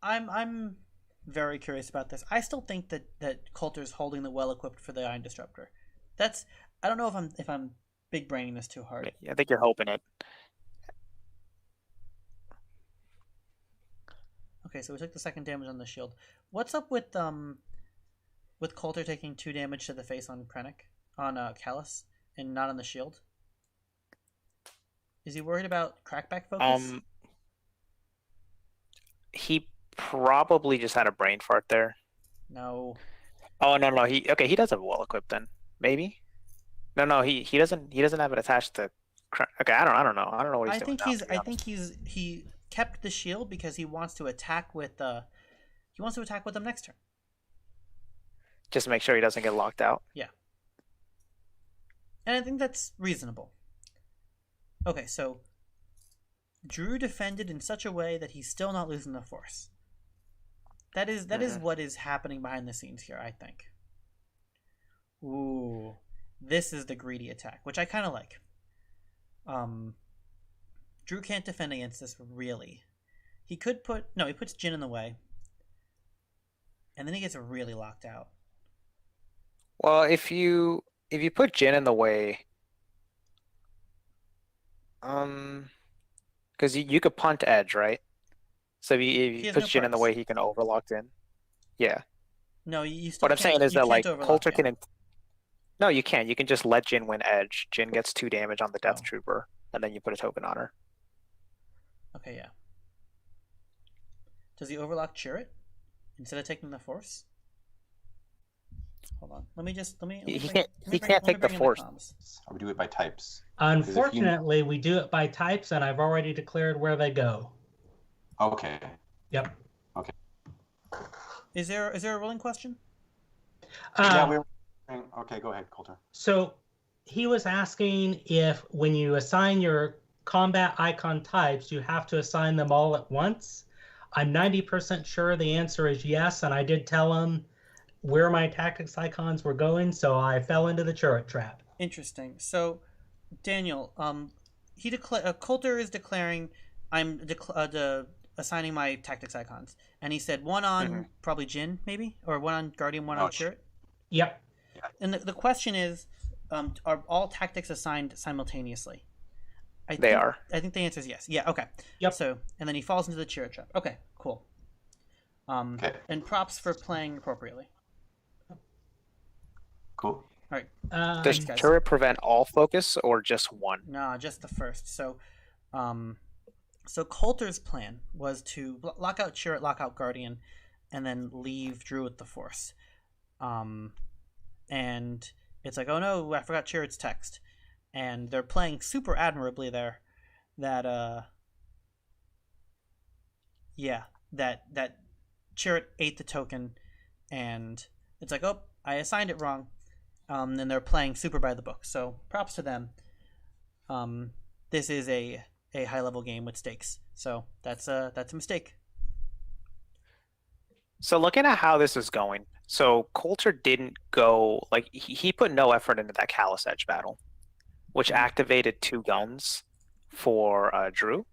I'm very curious about this. I still think that Coulter's holding the well equipped for the Iron Disruptor. I don't know if I'm big braining this too hard. I think you're hoping it. Okay, so we took the 2nd damage on the shield. What's up with Coulter taking 2 damage to the face on Krennic, on Callus, and not on the shield? Is he worried about crackback focus? He probably just had a brain fart there. No. Oh no, he does have a well equipped then. Maybe? No, he doesn't have it attached to okay, I don't know. I don't know what he's doing. I think he kept the shield because he wants to attack with them next turn. Just to make sure he doesn't get locked out. Yeah. And I think that's reasonable. Okay, so Drew defended in such a way that he's still not losing the force. That is what is happening behind the scenes here, I think. Ooh. This is the greedy attack, which I kind of like. Drew can't defend against this, really. He puts Jin in the way. And then he gets really locked out. Well, if you put Jin in the way, Because you could punt edge, right? So if He he has puts no Jin in the perks. way, he can overlock in. Yeah. No, you still What I'm can't. saying is You that can't like overlock. Coulter Yeah. can. No, you can't. You can just let Jin win edge. Jin gets 2 damage on the Death Oh. Trooper, and then you put a token on her. Okay, yeah. Does he overlock Chirrut instead of taking the Force? Hold on. Let me He bring, can't take the in Force. comms. Or we do it by types. Unfortunately, we do it by types, and I've already declared where they go. Okay. Yep. Okay. Is there a ruling question? Yeah, we were. Okay, go ahead, Coulter. So he was asking if when you assign your combat icon types, you have to assign them all at once. I'm 90% sure the answer is yes, and I did tell him where my tactics icons were going, so I fell into the Chirrut trap. Interesting. So, Daniel, Coulter is declaring I'm assigning my tactics icons, and he said one on probably Jin, maybe, or one on Guardian, one on Chirrut. Yep. And the question is, are all tactics assigned simultaneously? I think the answer is yes. Yeah. Okay. Yep. So, and then he falls into the Chirrut trap. Okay. Cool. Okay. And props for playing appropriately. Cool. All right. Does Chirrut prevent all focus or just one? No, just the first. So, so Coulter's plan was to lock out Chirrut, lock out Guardian, and then leave Drew with the Force. And it's like, oh no, I forgot Chirrut's text. And they're playing super admirably there. That Chirrut ate the token, and it's like, oh, I assigned it wrong. And they're playing super by the book. So props to them. This is a high level game with stakes. So that's a mistake. So looking at how this is going, so Coulter didn't go like he put no effort into that Callous Edge battle, which activated 2 guns for Drew.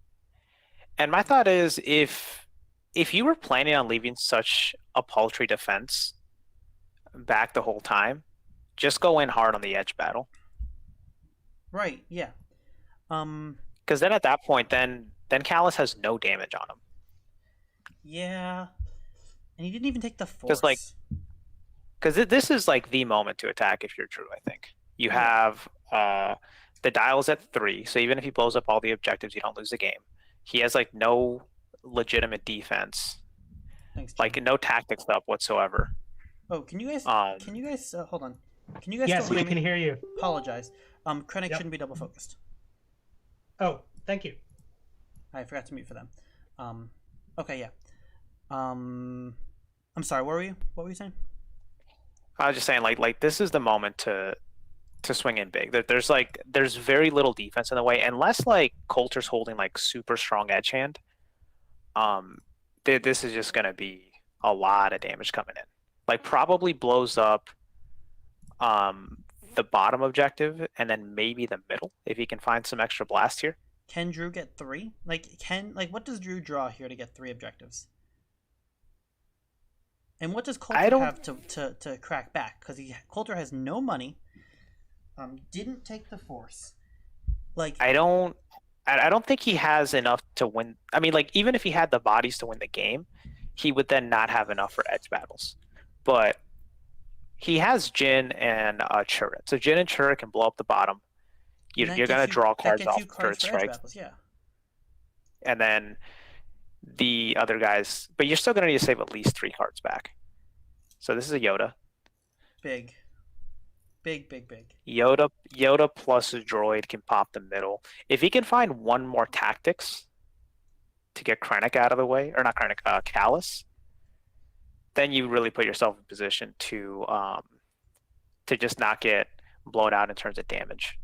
And my thought is if you were planning on leaving such a paltry defense back the whole time, just go in hard on the edge battle. Right, yeah. Because then at that point, then Callus has no damage on him. Yeah. And he didn't even take the Force. Because this is like the moment to attack if you're Drew, I think. You have the dial's at 3, so even if he blows up all the objectives, you don't lose the game. He has like no legitimate defense. Thanks, Jim. Like no tactics up whatsoever. Oh, can you guys hold on. Can you guys Yes, still we hear can me? hear you. Apologize. Krennic shouldn't be double focused. Oh, thank you. I forgot to mute for them. Okay, yeah. I'm sorry, what were you saying? I was just saying like this is the moment to swing in big. There's very little defense in the way unless like Coulter's holding like super strong edge hand. This is just gonna be a lot of damage coming in. Like probably blows up the bottom objective and then maybe the middle if he can find some extra blast here. Can Drew get 3? What does Drew draw here to get 3 objectives? And what does Coulter have to crack back? Because Coulter has no money. Didn't take the Force. I don't think he has enough to win. I mean, like even if he had the bodies to win the game, he would then not have enough for edge battles. But he has Jin and Chirrut. So Jin and Chirrut can blow up the bottom. You're going to draw cards off Chirrut strikes. Yeah. And then the other guys, but you're still going to need to save at least 3 cards back. So this is a Yoda. Big. Yoda plus a droid can pop the middle. If he can find one more tactics to get Krennic out of the way, or not Krennic, Callus, then you really put yourself in position to just not get blown out in terms of damage.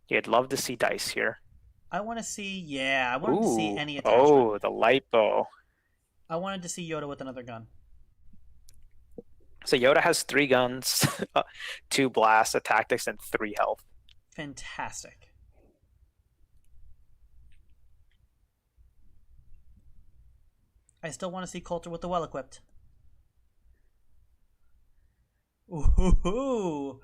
You'd love to see dice here. I want to see, I wanted to see any attachment. Oh, the light bow. I wanted to see Yoda with another gun. So Yoda has 3 guns, 2 blasts, a tactics, and 3 health. Fantastic. I still want to see Coulter with the well-equipped. Ooh, Woohoo!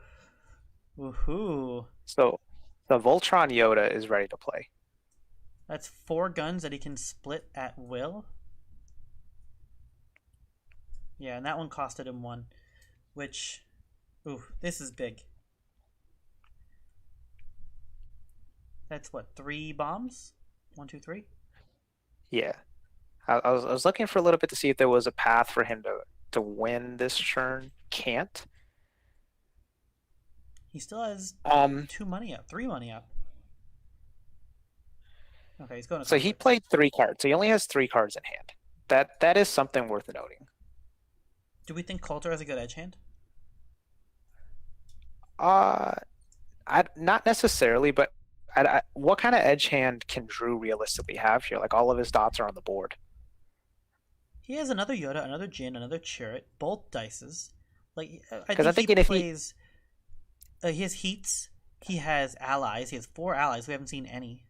Woohoo! So the Voltron Yoda is ready to play. That's 4 guns that he can split at will. Yeah, and that one costed him 1, which, ooh, this is big. That's what, 3 bombs? 1, 2, 3. Yeah, I was looking for a little bit to see if there was a path for him to win this turn. Can't. He still has 2 money up, 3 money up. Okay, he's going to. So he played 3 cards. So he only has 3 cards in hand. That is something worth noting. Do we think Coulter has a good edge hand? Not necessarily, but what kind of edge hand can Drew realistically have here? Like all of his dots are on the board. He has another Yoda, another Jin, another Chirrut, both dices. Like I I'm think thinking he if plays. He has heats. He has allies. He has 4 allies. We haven't seen any.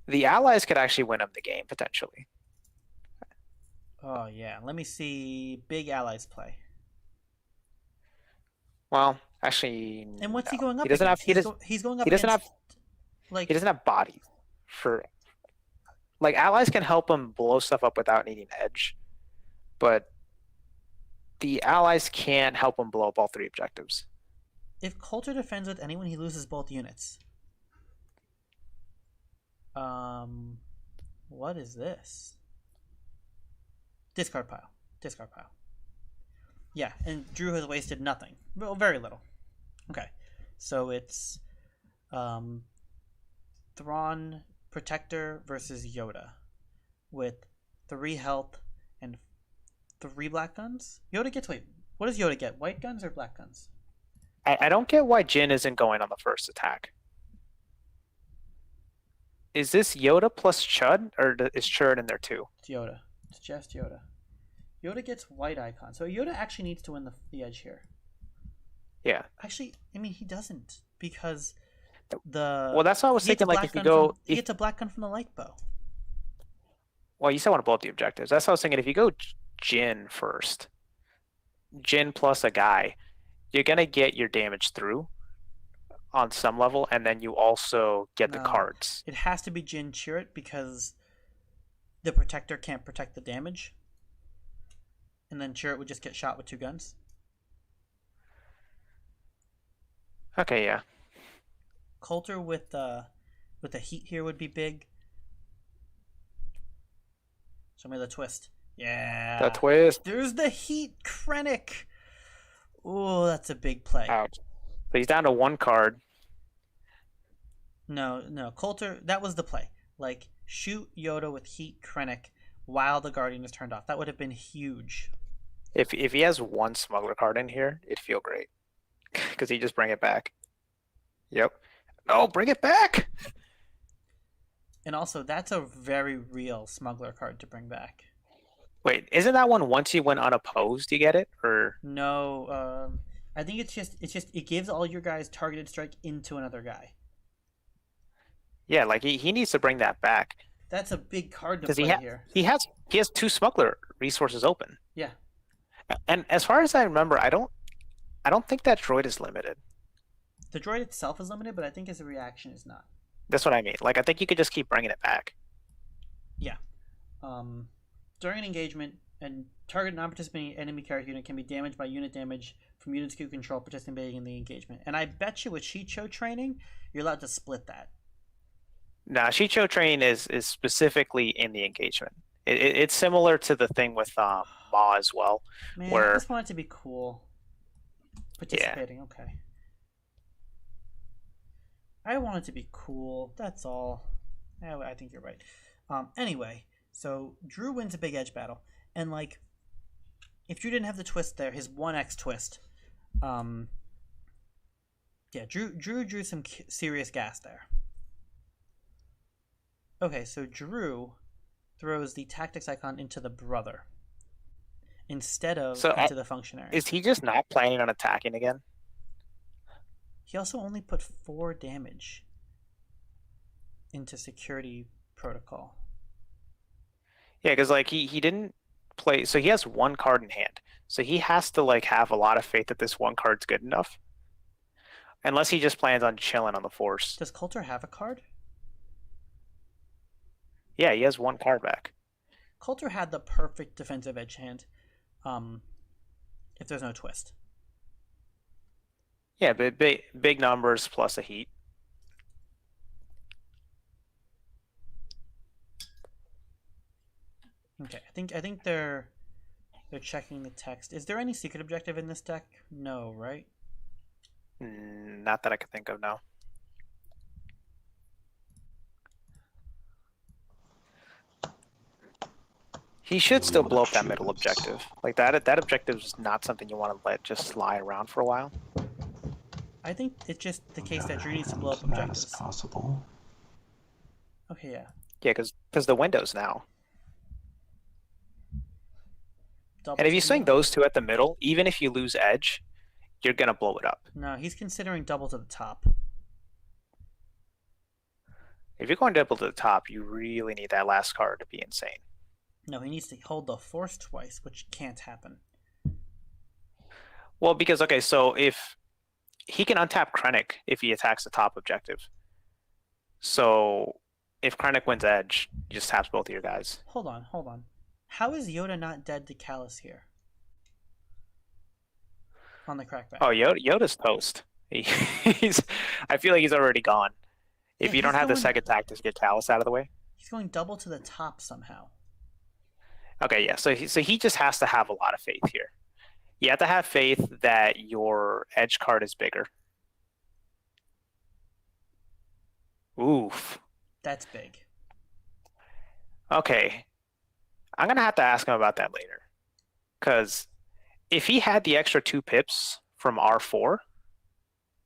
The allies could actually win him the game potentially. Oh yeah, let me see big allies play. Well, actually, And what's no. he going up? He doesn't against? have. He's going up. He doesn't against, have. like He doesn't have bodies for. Like allies can help him blow stuff up without needing edge, but the allies can't help him blow up all 3 objectives. if Coulter defends with anyone, he loses both units. What is this? Discard pile. Discard pile. Yeah, and Drew has wasted nothing. Well, very little. Okay, so it's Thrawn Protector versus Yoda with 3 health and 3 black guns. Yoda gets, wait, what does Yoda get? White guns or black guns? I don't get why Jin isn't going on the first attack. Is this Yoda plus Chud, or is Chud in there too? It's Yoda. It's just Yoda. Yoda gets white icon. So Yoda actually needs to win the edge here. Yeah. Actually, I mean, he doesn't, because the... Well, that's what I was he gets a thinking, like, black if you gun go... from- he gets a black gun from the light bow. Well, you still want to blow up the objectives. That's what I was thinking. If you go Jin first, Jin plus a guy, you're going to get your damage through on some level, and then you also get the No. cards. It has to be Jin Chirrut because the Protector can't protect the damage. And then Chirrut would just get shot with 2 guns. Okay, yeah. Coulter with the heat here would be big. Show me the twist. Yeah. The twist. There's the heat Krennic. Oh, that's a big play. Ouch. So he's down to 1 card. No. Coulter, that was the play. Like, shoot Yoda with heat Krennic while the Guardian is turned off. That would have been huge. If he has 1 smuggler card in here, it'd feel great. Because he just bring it back. Yep. No, bring it back! And also, that's a very real smuggler card to bring back. Wait, isn't that one once you went unopposed, you get it? Or No, I think it's just it gives all your guys targeted strike into another guy. yeah, like he needs to bring that back. That's a big card to Because play here. he has 2 smuggler resources open. Yeah. And as far as I remember, I don't think that droid is limited. The droid itself is limited, but I think his reaction is not. That's what I mean. Like I think you could just keep bringing it back. Yeah. During an engagement, and target non-participating enemy character unit can be damaged by unit damage from units you control participating in the engagement. And I bet you with Shicho training, you're allowed to split that. Nah, Shicho Train is specifically in the engagement. It's similar to the thing with Ma as well. Man, where I just want it to be cool. Participating, okay. I want it to be cool. That's all. I think you're right. Anyway, so Drew wins a big edge battle, and like, if Drew didn't have the twist there, his 1x twist, yeah, Drew drew some serious gas there. Okay, so Drew throws the tactics icon into the brother instead of into the functionary. Is he just not planning on attacking again? He also only put 4 damage into security protocol. Yeah, because like he didn't play. So he has one card in hand. So he has to like have a lot of faith that this one card's good enough. Unless he just plans on chilling on the force. Does Coulter have a card? Yeah, he has one card back. Coulter had the perfect defensive edge hand. If there's no twist. Yeah, but big numbers plus a heat. Okay, I think they're checking the text. Is there any secret objective in this deck? No, right? Not that I can think of, no. He should still blow up that middle objective. Like that objective is not something you want to let just lie around for a while. I think it's just the case that Drew needs to blow up That is objectives. possible. Okay, yeah. Yeah, because the window's now. Double And if you to the swing middle. those two at the middle, even if you lose edge, you're gonna blow it up. No, he's considering double to the top. If you're going double to the top, you really need that last card to be insane. No, he needs to hold the force twice, which can't happen. Well, because okay, so if he can untap Krennic if he attacks the top objective. So if Krennic wins edge, you just taps both of your guys. Hold on. How is Yoda not dead to Callus here? On the crackback. Oh, Yoda's toast. I feel like he's already gone. If Yeah, you don't he's have the going- second tactic to get Talus out of the way. He's going double to the top somehow. Okay, yeah. So he just has to have a lot of faith here. You have to have faith that your edge card is bigger. Oof. That's big. Okay. I'm going to have to ask him about that later. Because if he had the extra 2 pips from R4,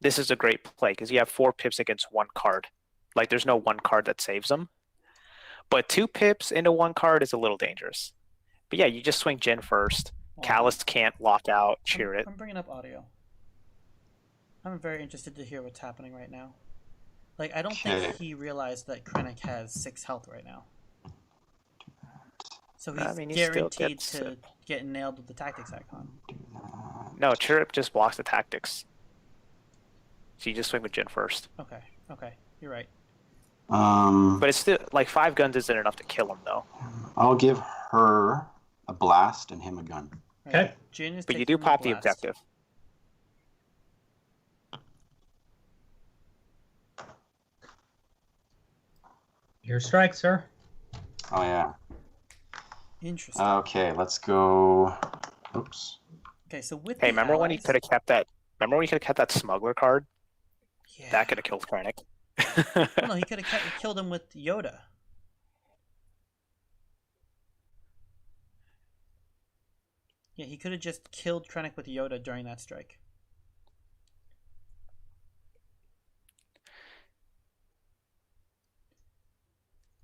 this is a great play because you have 4 pips against 1 card. Like there's no 1 card that saves them. But 2 pips into 1 card is a little dangerous. But yeah, you just swing Jin first. Callus can't lock out, cheer it. I'm bringing up audio. I'm very interested to hear what's happening right now. Like, I don't think he realized that Krennic has 6 health right now. So he's he still guaranteed gets to get nailed with the tactics icon. No, Chirrut just blocks the tactics. So you just swing with Jin first. Okay, you're right. But it's still, like, 5 guns isn't enough to kill him, though. I'll give her a blast and him a gun. Okay. Right. Jin is But you taking do pop the blast. objective. Your strike, sir. Oh yeah. Interesting. Okay, let's go. Oops. Okay, so with Hey, the remember when he allies- could have kept that? Remember when he could have kept that smuggler card? Yeah. That could have killed Krennic. Well, no, he could have killed him with Yoda. Yeah, he could have just killed Krennic with Yoda during that strike.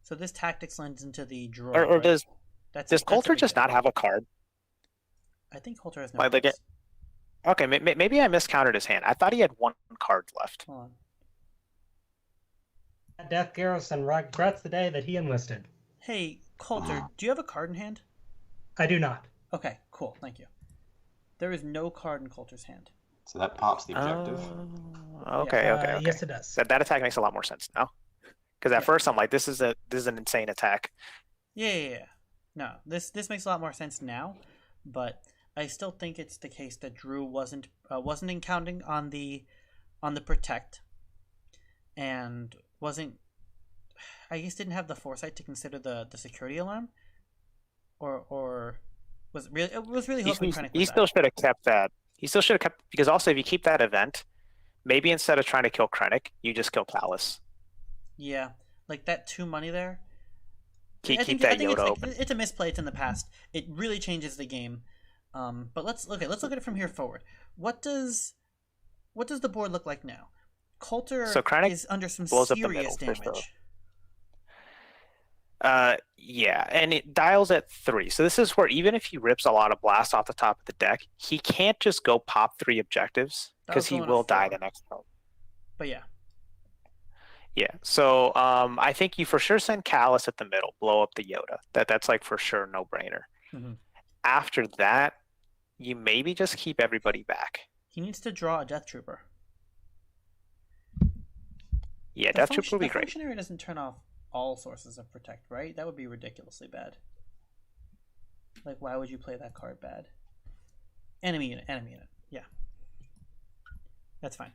So this tactics lends into the droid. Or right? does That's a Coulter big just thing. not have a card? I think Coulter has no Like, cards. Okay, maybe I miscounted his hand. I thought he had 1 card left. Hold on. Death Garrison regrets the day that he enlisted. Hey, Coulter, do you have a card in hand? I do not. Okay, cool, thank you. There is no card in Coulter's hand. So that pops the objective. Okay. Yes, it does. That attack makes a lot more sense now. Because at first I'm like, this is an insane attack. Yeah. No, this makes a lot more sense now, but I still think it's the case that Drew wasn't counting on the protect, and didn't have the foresight to consider the security alarm, or was really hoping Krennic He would still die. should have kept that. He still should have kept, because also if you keep that event, maybe instead of trying to kill Krennic, you just kill Callus. Yeah, like that 2 money there. Keep I think that it's Yoda like, open. it's a misplay. It's in the past. It really changes the game. But let's look at it from here forward. What does the board look like now? Coulter So Krennic is under some blows up the serious middle, for damage. sure. Yeah, and it dials at 3. So this is where even if he rips a lot of blasts off the top of the deck, he can't just go pop 3 objectives That was because he going to will die 4. the next turn. But yeah, Yeah, so I think you for sure send Callus at the middle, blow up the Yoda. That's like for sure no brainer. Mhm. after that, you maybe just keep everybody back. He needs to draw a Death Trooper. Yeah, Death Trooper would be The great. Functionary doesn't turn off all sources of protect, right? That would be ridiculously bad. Like, why would you play that card bad? Enemy unit. Yeah. That's fine.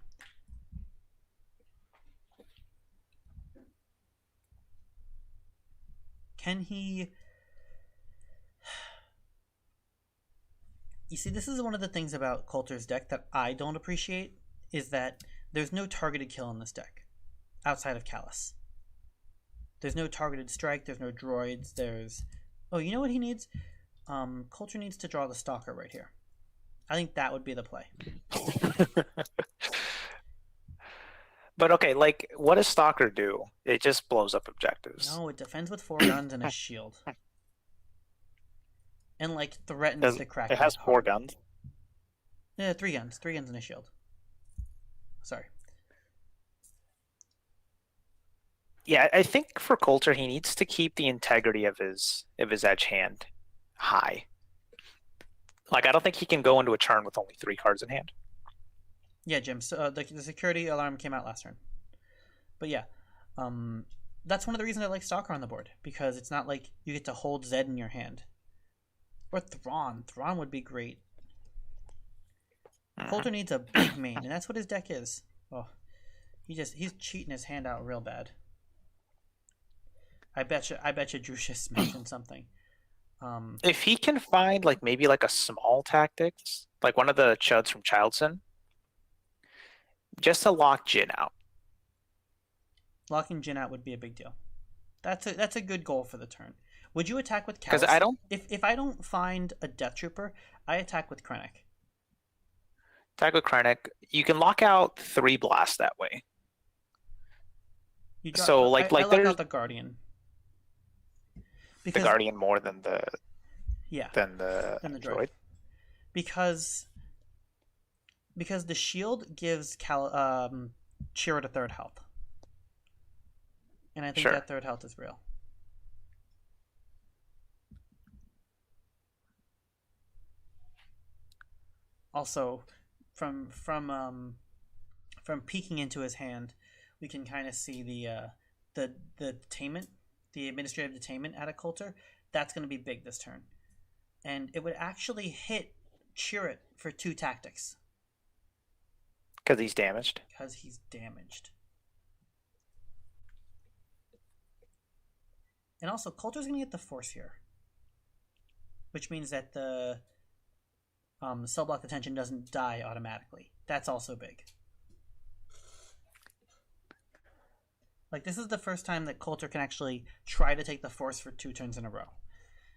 Can he... You see, this is one of the things about Coulter's deck that I don't appreciate, is that there's no targeted kill in this deck, outside of Callus. There's no targeted strike, there's no droids, there's... Oh, you know what he needs? Coulter needs to draw the Stalker right here. I think that would be the play. But okay, like, what does Stalker do? It just blows up objectives. No, it defends with 4 guns and a shield. And, like, threatens to crack. It has 4 guns? Yeah, 3 guns. 3 guns and a shield. Sorry. Yeah, I think for Coulter, he needs to keep the integrity of his edge hand high. Like, I don't think he can go into a turn with only 3 cards in hand. Yeah, Jim. So the security alarm came out last turn. But yeah, that's one of the reasons I like Stalker on the board, because it's not like you get to hold Zed in your hand. Or Thrawn. Thrawn would be great. Coulter needs a big main, and that's what his deck is. Oh, he's cheating his hand out real bad. I bet you Drew just mentioned something. If he can find like maybe like a small tactics, like one of the chuds from Childson, just to lock Jin out. Locking Jin out would be a big deal. That's a good goal for the turn. Would you attack with Callus? Because I don't. If I don't find a Death Trooper, I attack with Krennic. Attack with Krennic. You can lock out 3 blasts that way. I lock there's out the Guardian. Because, the Guardian more than the than the droid. Because the shield gives Chirrut a 3rd health. And I think that 3rd health is real. Also, from peeking into his hand, we can kind of see the detainment, the administrative detainment at a Coulter. That's going to be big this turn, and it would actually hit Chirrut for 2 tactics. Because he's damaged. And also, Coulter's going to get the Force here, which means that the cell block detention doesn't die automatically. That's also big. Like, this is the first time that Coulter can actually try to take the Force for 2 turns in a row.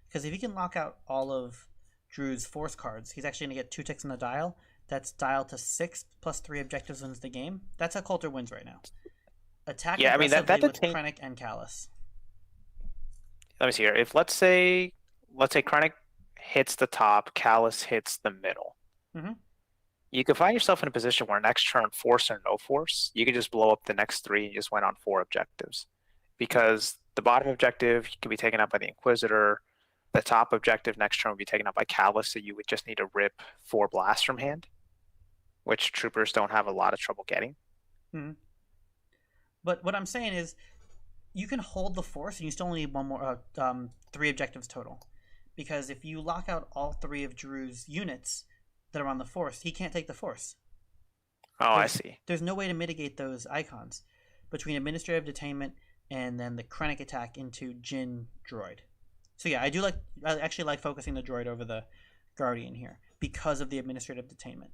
Because if he can lock out all of Drew's Force cards, he's actually going to get 2 ticks on the dial. That's dial to 6 plus 3 objectives wins the game. That's how Coulter wins right now. Attack aggressively with Krennic and Callus. Let me see here. If let's say Krennic hits the top, Callus hits the middle. Mm-hmm. You could find yourself in a position where next turn, force or no force, you could just blow up the next 3 and just went on 4 objectives. Because the bottom objective can be taken up by the Inquisitor. The top objective next turn would be taken up by Callus, so you would just need to rip 4 blasts from hand, which troopers don't have a lot of trouble getting. Mm-hmm. But what I'm saying is, you can hold the Force and you still only need 1 more, 3 objectives total. Because if you lock out all 3 of Drew's units that are on the Force, he can't take the Force. I see. There's no way to mitigate those icons between administrative detainment and then the Krennic attack into Jin droid. So yeah, I actually like focusing the droid over the Guardian here because of the administrative detainment.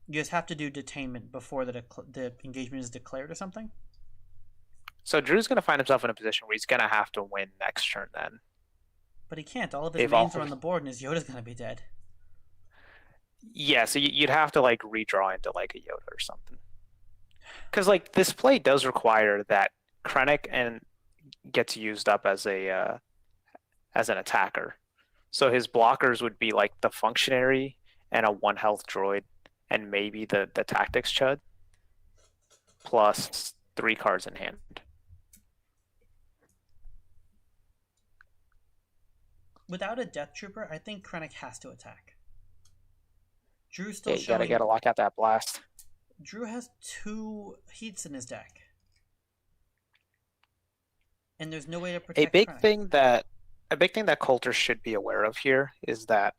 You just have to do detainment before the engagement is declared or something. So Drew's going to find himself in a position where he's going to have to win next turn then. But he can't. All of his mains are on the board and his Yoda's going to be dead. Yeah, so you'd have to like redraw into like a Yoda or something. Because like this play does require that Krennic gets used up as an attacker. So his blockers would be like the Functionary and a 1 health droid and maybe the Tactics Chud plus 3 cards in hand. Without a Death Trooper, I think Krennic has to attack. Drew's still Yeah, you showing. gotta lock out that blast. Drew has 2 heats in his deck, and there's no way to protect A big Krennic. thing that Coulter should be aware of here is that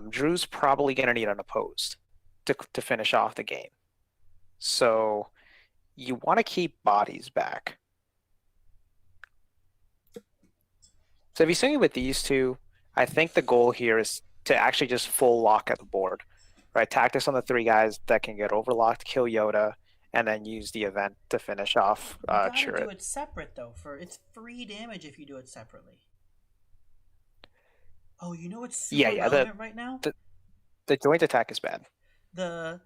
Drew's probably gonna need unopposed to finish off the game. So you want to keep bodies back. So if you're swinging with these two, I think the goal here is to actually just full lock at the board, right? Tactics on the 3 guys that can get overlocked, kill Yoda, and then use the event to finish off You gotta Chirrut. do it separate though. It's 3 damage if you do it separately. Oh, you know what's super relevant right now? The joint attack is bad. The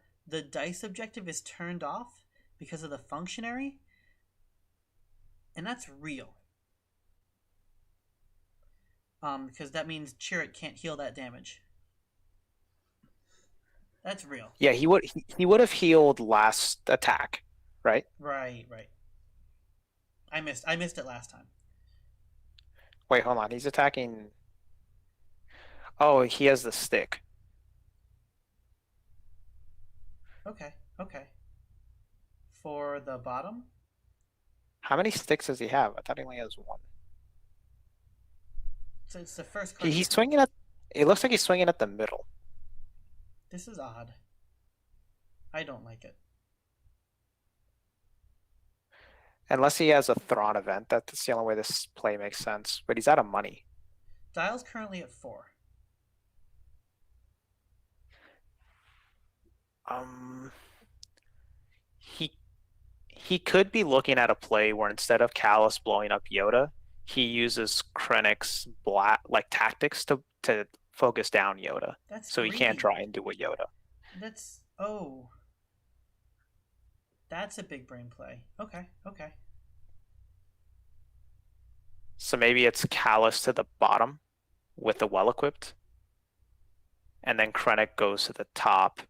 dice objective is turned off because of the functionary, and that's real. Because that means Chirrut can't heal that damage. That's real. Yeah, he would have healed last attack, right? Right. I missed it last time. Wait, hold on. He's attacking. Oh, he has the stick. Okay. For the bottom? How many sticks does he have? I thought he only has 1. So it's the first card. He's swinging at. It looks like he's swinging at the middle. This is odd. I don't like it. Unless he has a Thrawn event, that's the only way this play makes sense. But he's out of money. Dial's currently at 4. He could be looking at a play where instead of Callus blowing up Yoda, he uses Krennic's tactics to focus down Yoda. So he can't try and do a Yoda. That's a big brain play. Okay. So maybe it's Callus to the bottom with the well-equipped. And then Krennic goes to the top.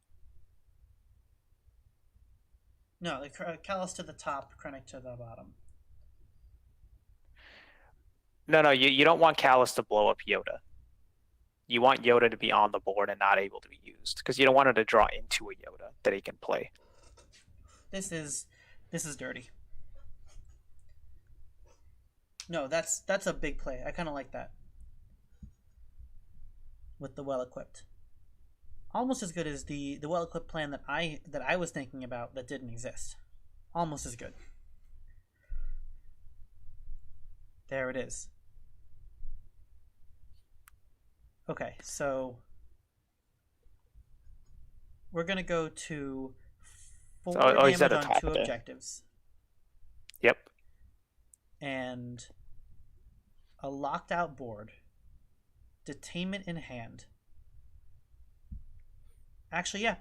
No, Callus to the top, Krennic to the bottom. No, you don't want Callus to blow up Yoda. You want Yoda to be on the board and not able to be used, because you don't want him to draw into a Yoda that he can play. This is dirty. No, that's a big play. I kind of like that. With the well-equipped. Almost as good as the well-equipped plan that I was thinking about that didn't exist. Almost as good. There it is. Okay, so we're gonna go to 4 damage on 2 objectives. Yep. And a locked out board. Detainment in hand. Actually, yeah,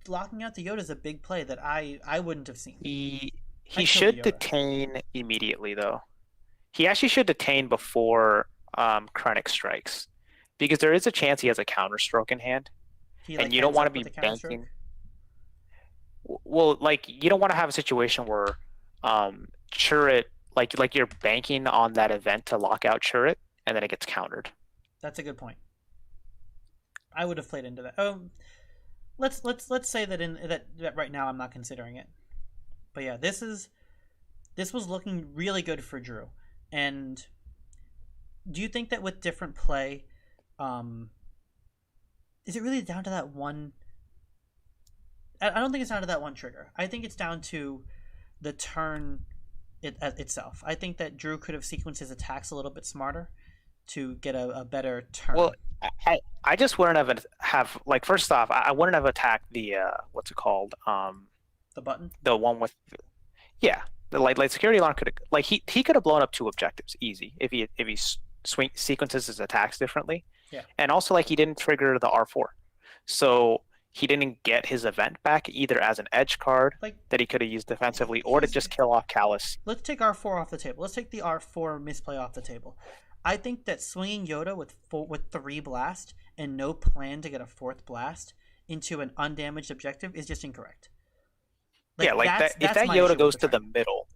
locking out the Yoda is a big play that I wouldn't have seen. He should detain immediately, though. He actually should detain before Krennic strikes, because there is a chance he has a counterstroke in hand, and you don't want to be banking. Well, you don't want to have a situation where Chirrut, like you're banking on that event to lock out Chirrut, and then it gets countered. That's a good point. I would have played into that. Let's say that that right now I'm not considering it. But yeah, this was looking really good for Drew. And do you think that with different play, is it really down to that one? I don't think it's down to that one trigger. I think it's down to the turn itself. I think that Drew could have sequenced his attacks a little bit smarter to get a better turn. Well, I just wouldn't have first off, I wouldn't have attacked the what's it called? The button? The one with the light security alarm could have he could have blown up 2 objectives easy if he sequences his attacks differently. Yeah. And also he didn't trigger the R4. So he didn't get his event back either as an edge card that he could have used defensively or to just kill off Callus. Let's take R4 off the table. Let's take the R4 misplay off the table. I think that swinging Yoda with 3 blast and no plan to get a 4th blast into an undamaged objective is just incorrect. If that Yoda goes to the middle,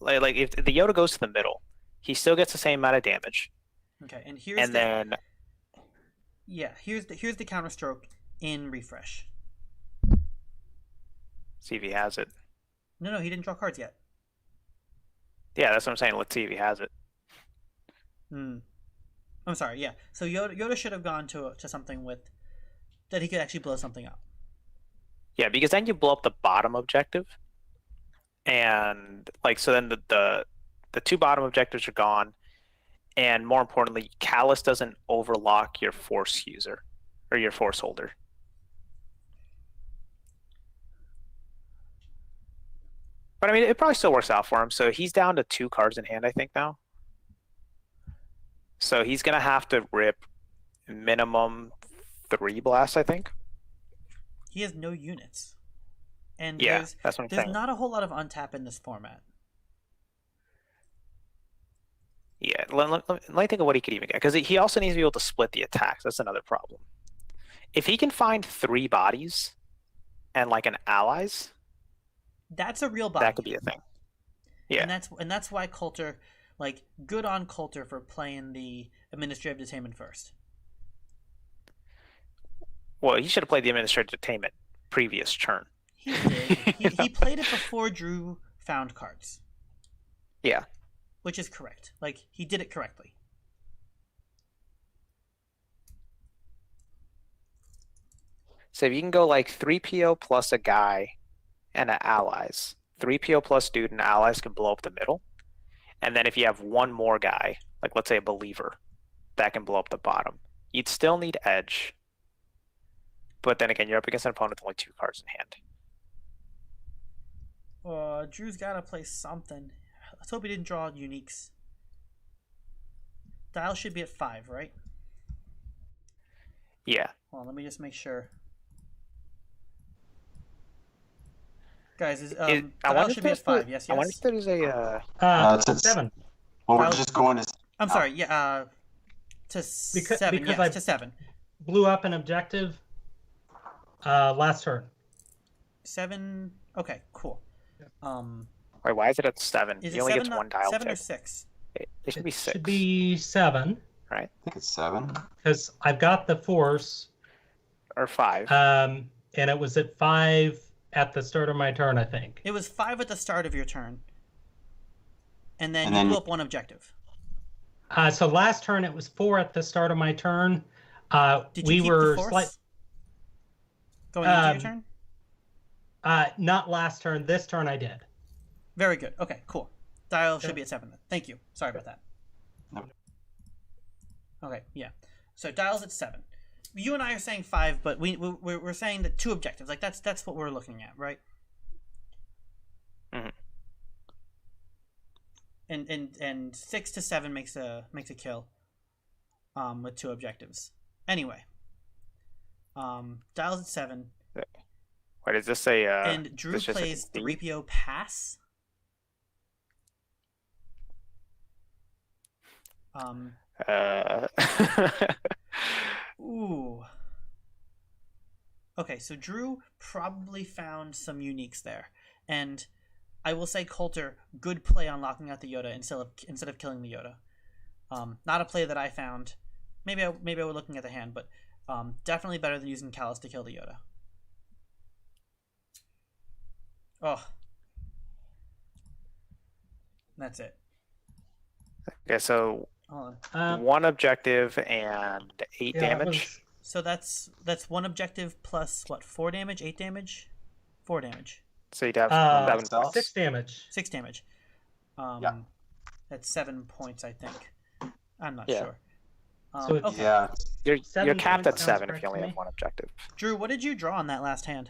if the Yoda goes to the middle, he still gets the same amount of damage. Okay, and here's And then here's the counterstroke in refresh. see if he has it. No, he didn't draw cards yet. Yeah, that's what I'm saying. Let's see if he has it. I'm sorry. Yeah. So Yoda should have gone to something with that he could actually blow something up. Yeah, because then you blow up the bottom objective, and like so then the two bottom objectives are gone, and more importantly, Callus doesn't overlock your force user or your force holder. But I mean, it probably still works out for him. So he's down to 2 cards in hand, I think now. So he's gonna have to rip minimum 3 blasts, I think. He has no units, and Yeah, there's that's what I'm saying. not a whole lot of untap in this format. Yeah, let me think of what he could even get, because he also needs to be able to split the attacks. That's another problem. If he can find 3 bodies and like an allies, That's a real body. that could be a thing. Yeah, And that's why Coulter, like, good on Coulter for playing the Administrative Detainment first. well, he should have played the Administrative Detainment previous turn. He did. he played it before Drew found cards. Yeah. Which is correct. Like, he did it correctly. So if you can go like 3 PO plus a guy and an allies, 3 PO plus dude and allies can blow up the middle. And then if you have one more guy, like let's say a believer, that can blow up the bottom. You'd still need edge. But then again, you're up against an opponent with only 2 cards in hand. Drew's got to play something. Let's hope he didn't draw uniques. Dial should be at 5, right? Yeah. Hold on, let me just make sure. Guys, I Dial wonder should be at 5. Yes. I wonder if there's a... It's at 7. Well, we're Dial- just going to. I'm sorry, yeah, to 7. because Yes, to 7. Blew up an objective last turn. 7. Okay, cool. Wait, why is it at 7? Is He it only 7, gets 1 dial 7 or tick. 6? It should be 6. Should be 7 Right? I think it's 7. because I've got the force, Or 5. and it was at 5 at the start of my turn, I think. It was 5 at the start of your turn. And then And you then- blew up 1 objective. So last turn it was 4 at the start of my turn. Did you We keep were the force going into your turn? not last turn. This turn I did. Very good. Okay, cool. Dial should be at 7 then. Thank you. Sorry about that. Nope. Okay, yeah. So dial's at 7. You and I are saying 5, but we're saying that 2 objectives. Like that's what we're looking at, right? Mhm. And 6 to 7 makes a kill. With 2 objectives. Anyway. Dial's at 7. Wait, is this a... And Drew this just a plays D? 3PO pass. Ooh. Okay, so Drew probably found some uniques there, and I will say Coulter, good play on locking out the Yoda instead of killing the Yoda. Not a play that I found. Maybe I was looking at the hand, but definitely better than using Callus to kill the Yoda. Oh, that's it. Okay, so Hold on. 1 objective and 8 Yeah, that damage. was- So that's 1 objective plus what? 4 damage, 8 damage, 4 damage, So you'd have Uh, 7 Spells? 6 damage. 6 damage. Yeah. That's 7 points, I think. I'm not Yeah. sure. So it's- Okay. Yeah. You're 7 capped at points sounds 7 if correct you only to have me. 1 objective. Drew, what did you draw on that last hand?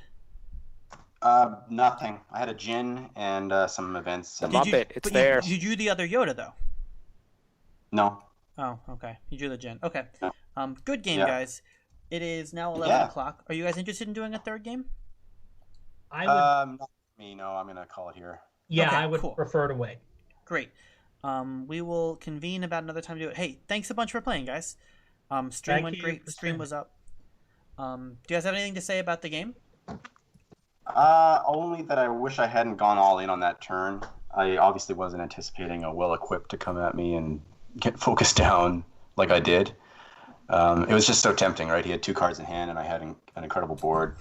Nothing. I had a Jin and some events. And... Did you- Muppet, it's but there. You drew the other Yoda though. No. Oh, okay. You drew the Jin. Okay. Yeah. Good game, Yeah. guys. It is now 11 Yeah. o'clock. Are you guys interested in doing a third game? I would, Not me. No, I'm gonna call it here. yeah, okay, I would cool. prefer to wait. Great. We will convene about another time to do it. Hey, thanks a bunch for playing, guys. Stream Thank went you great. for Stream streaming. was up. Do you guys have anything to say about the game? Only that I wish I hadn't gone all in on that turn. I obviously wasn't anticipating a well-equipped to come at me and get focused down like I did. It was just so tempting, right? He had 2 cards in hand, and I had an incredible board.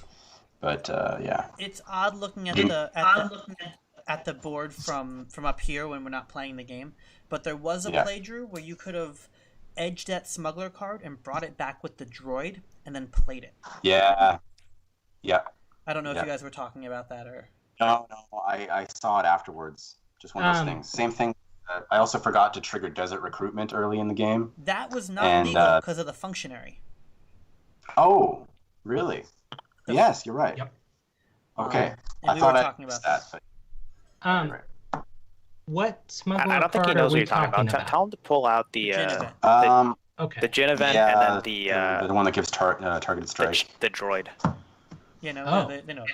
But yeah, It's odd looking at the board from up here when we're not playing the game. But there was a play, Drew, where you could have edged that smuggler card and brought it back with the droid and then played it. Yeah. I don't know if you guys were talking about that or. No, I saw it afterwards. Just one of those things. Same thing. I also forgot to trigger desert recruitment early in the game. That was not legal because of the functionary. Oh, really? Yes, you're right. Yep. Okay. And I we thought were I talking about that. But... Um, what smuggler I don't think he card knows are what we you're talking talking about. Tell him to pull out the Gin event. Okay. the Gin event yeah, and then the one that gives targeted strike. the droid. Yeah, no, Oh. they know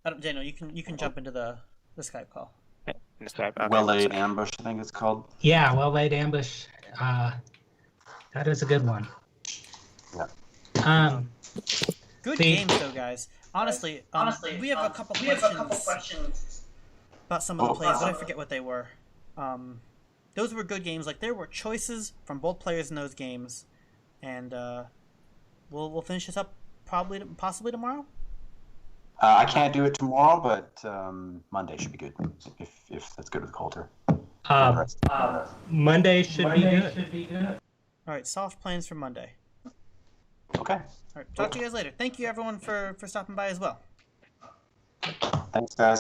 that. Daniel, you can jump into the Skype call. Okay, Well-laid ambush, I think it's called. Yeah, well-laid ambush. That is a good one. Yeah. Good The- games, though, guys. Honestly, we have a couple questions about some of the plays, but I forget what they were. Those were good games. Like, there were choices from both players in those games, and we'll finish this up possibly tomorrow. I can't do it tomorrow, but Monday should be good if that's good with Coulter. Monday should be good. All right, soft plans for Monday. Okay. All right, talk to you guys later. Thank you, everyone, for stopping by as well. Thanks, guys.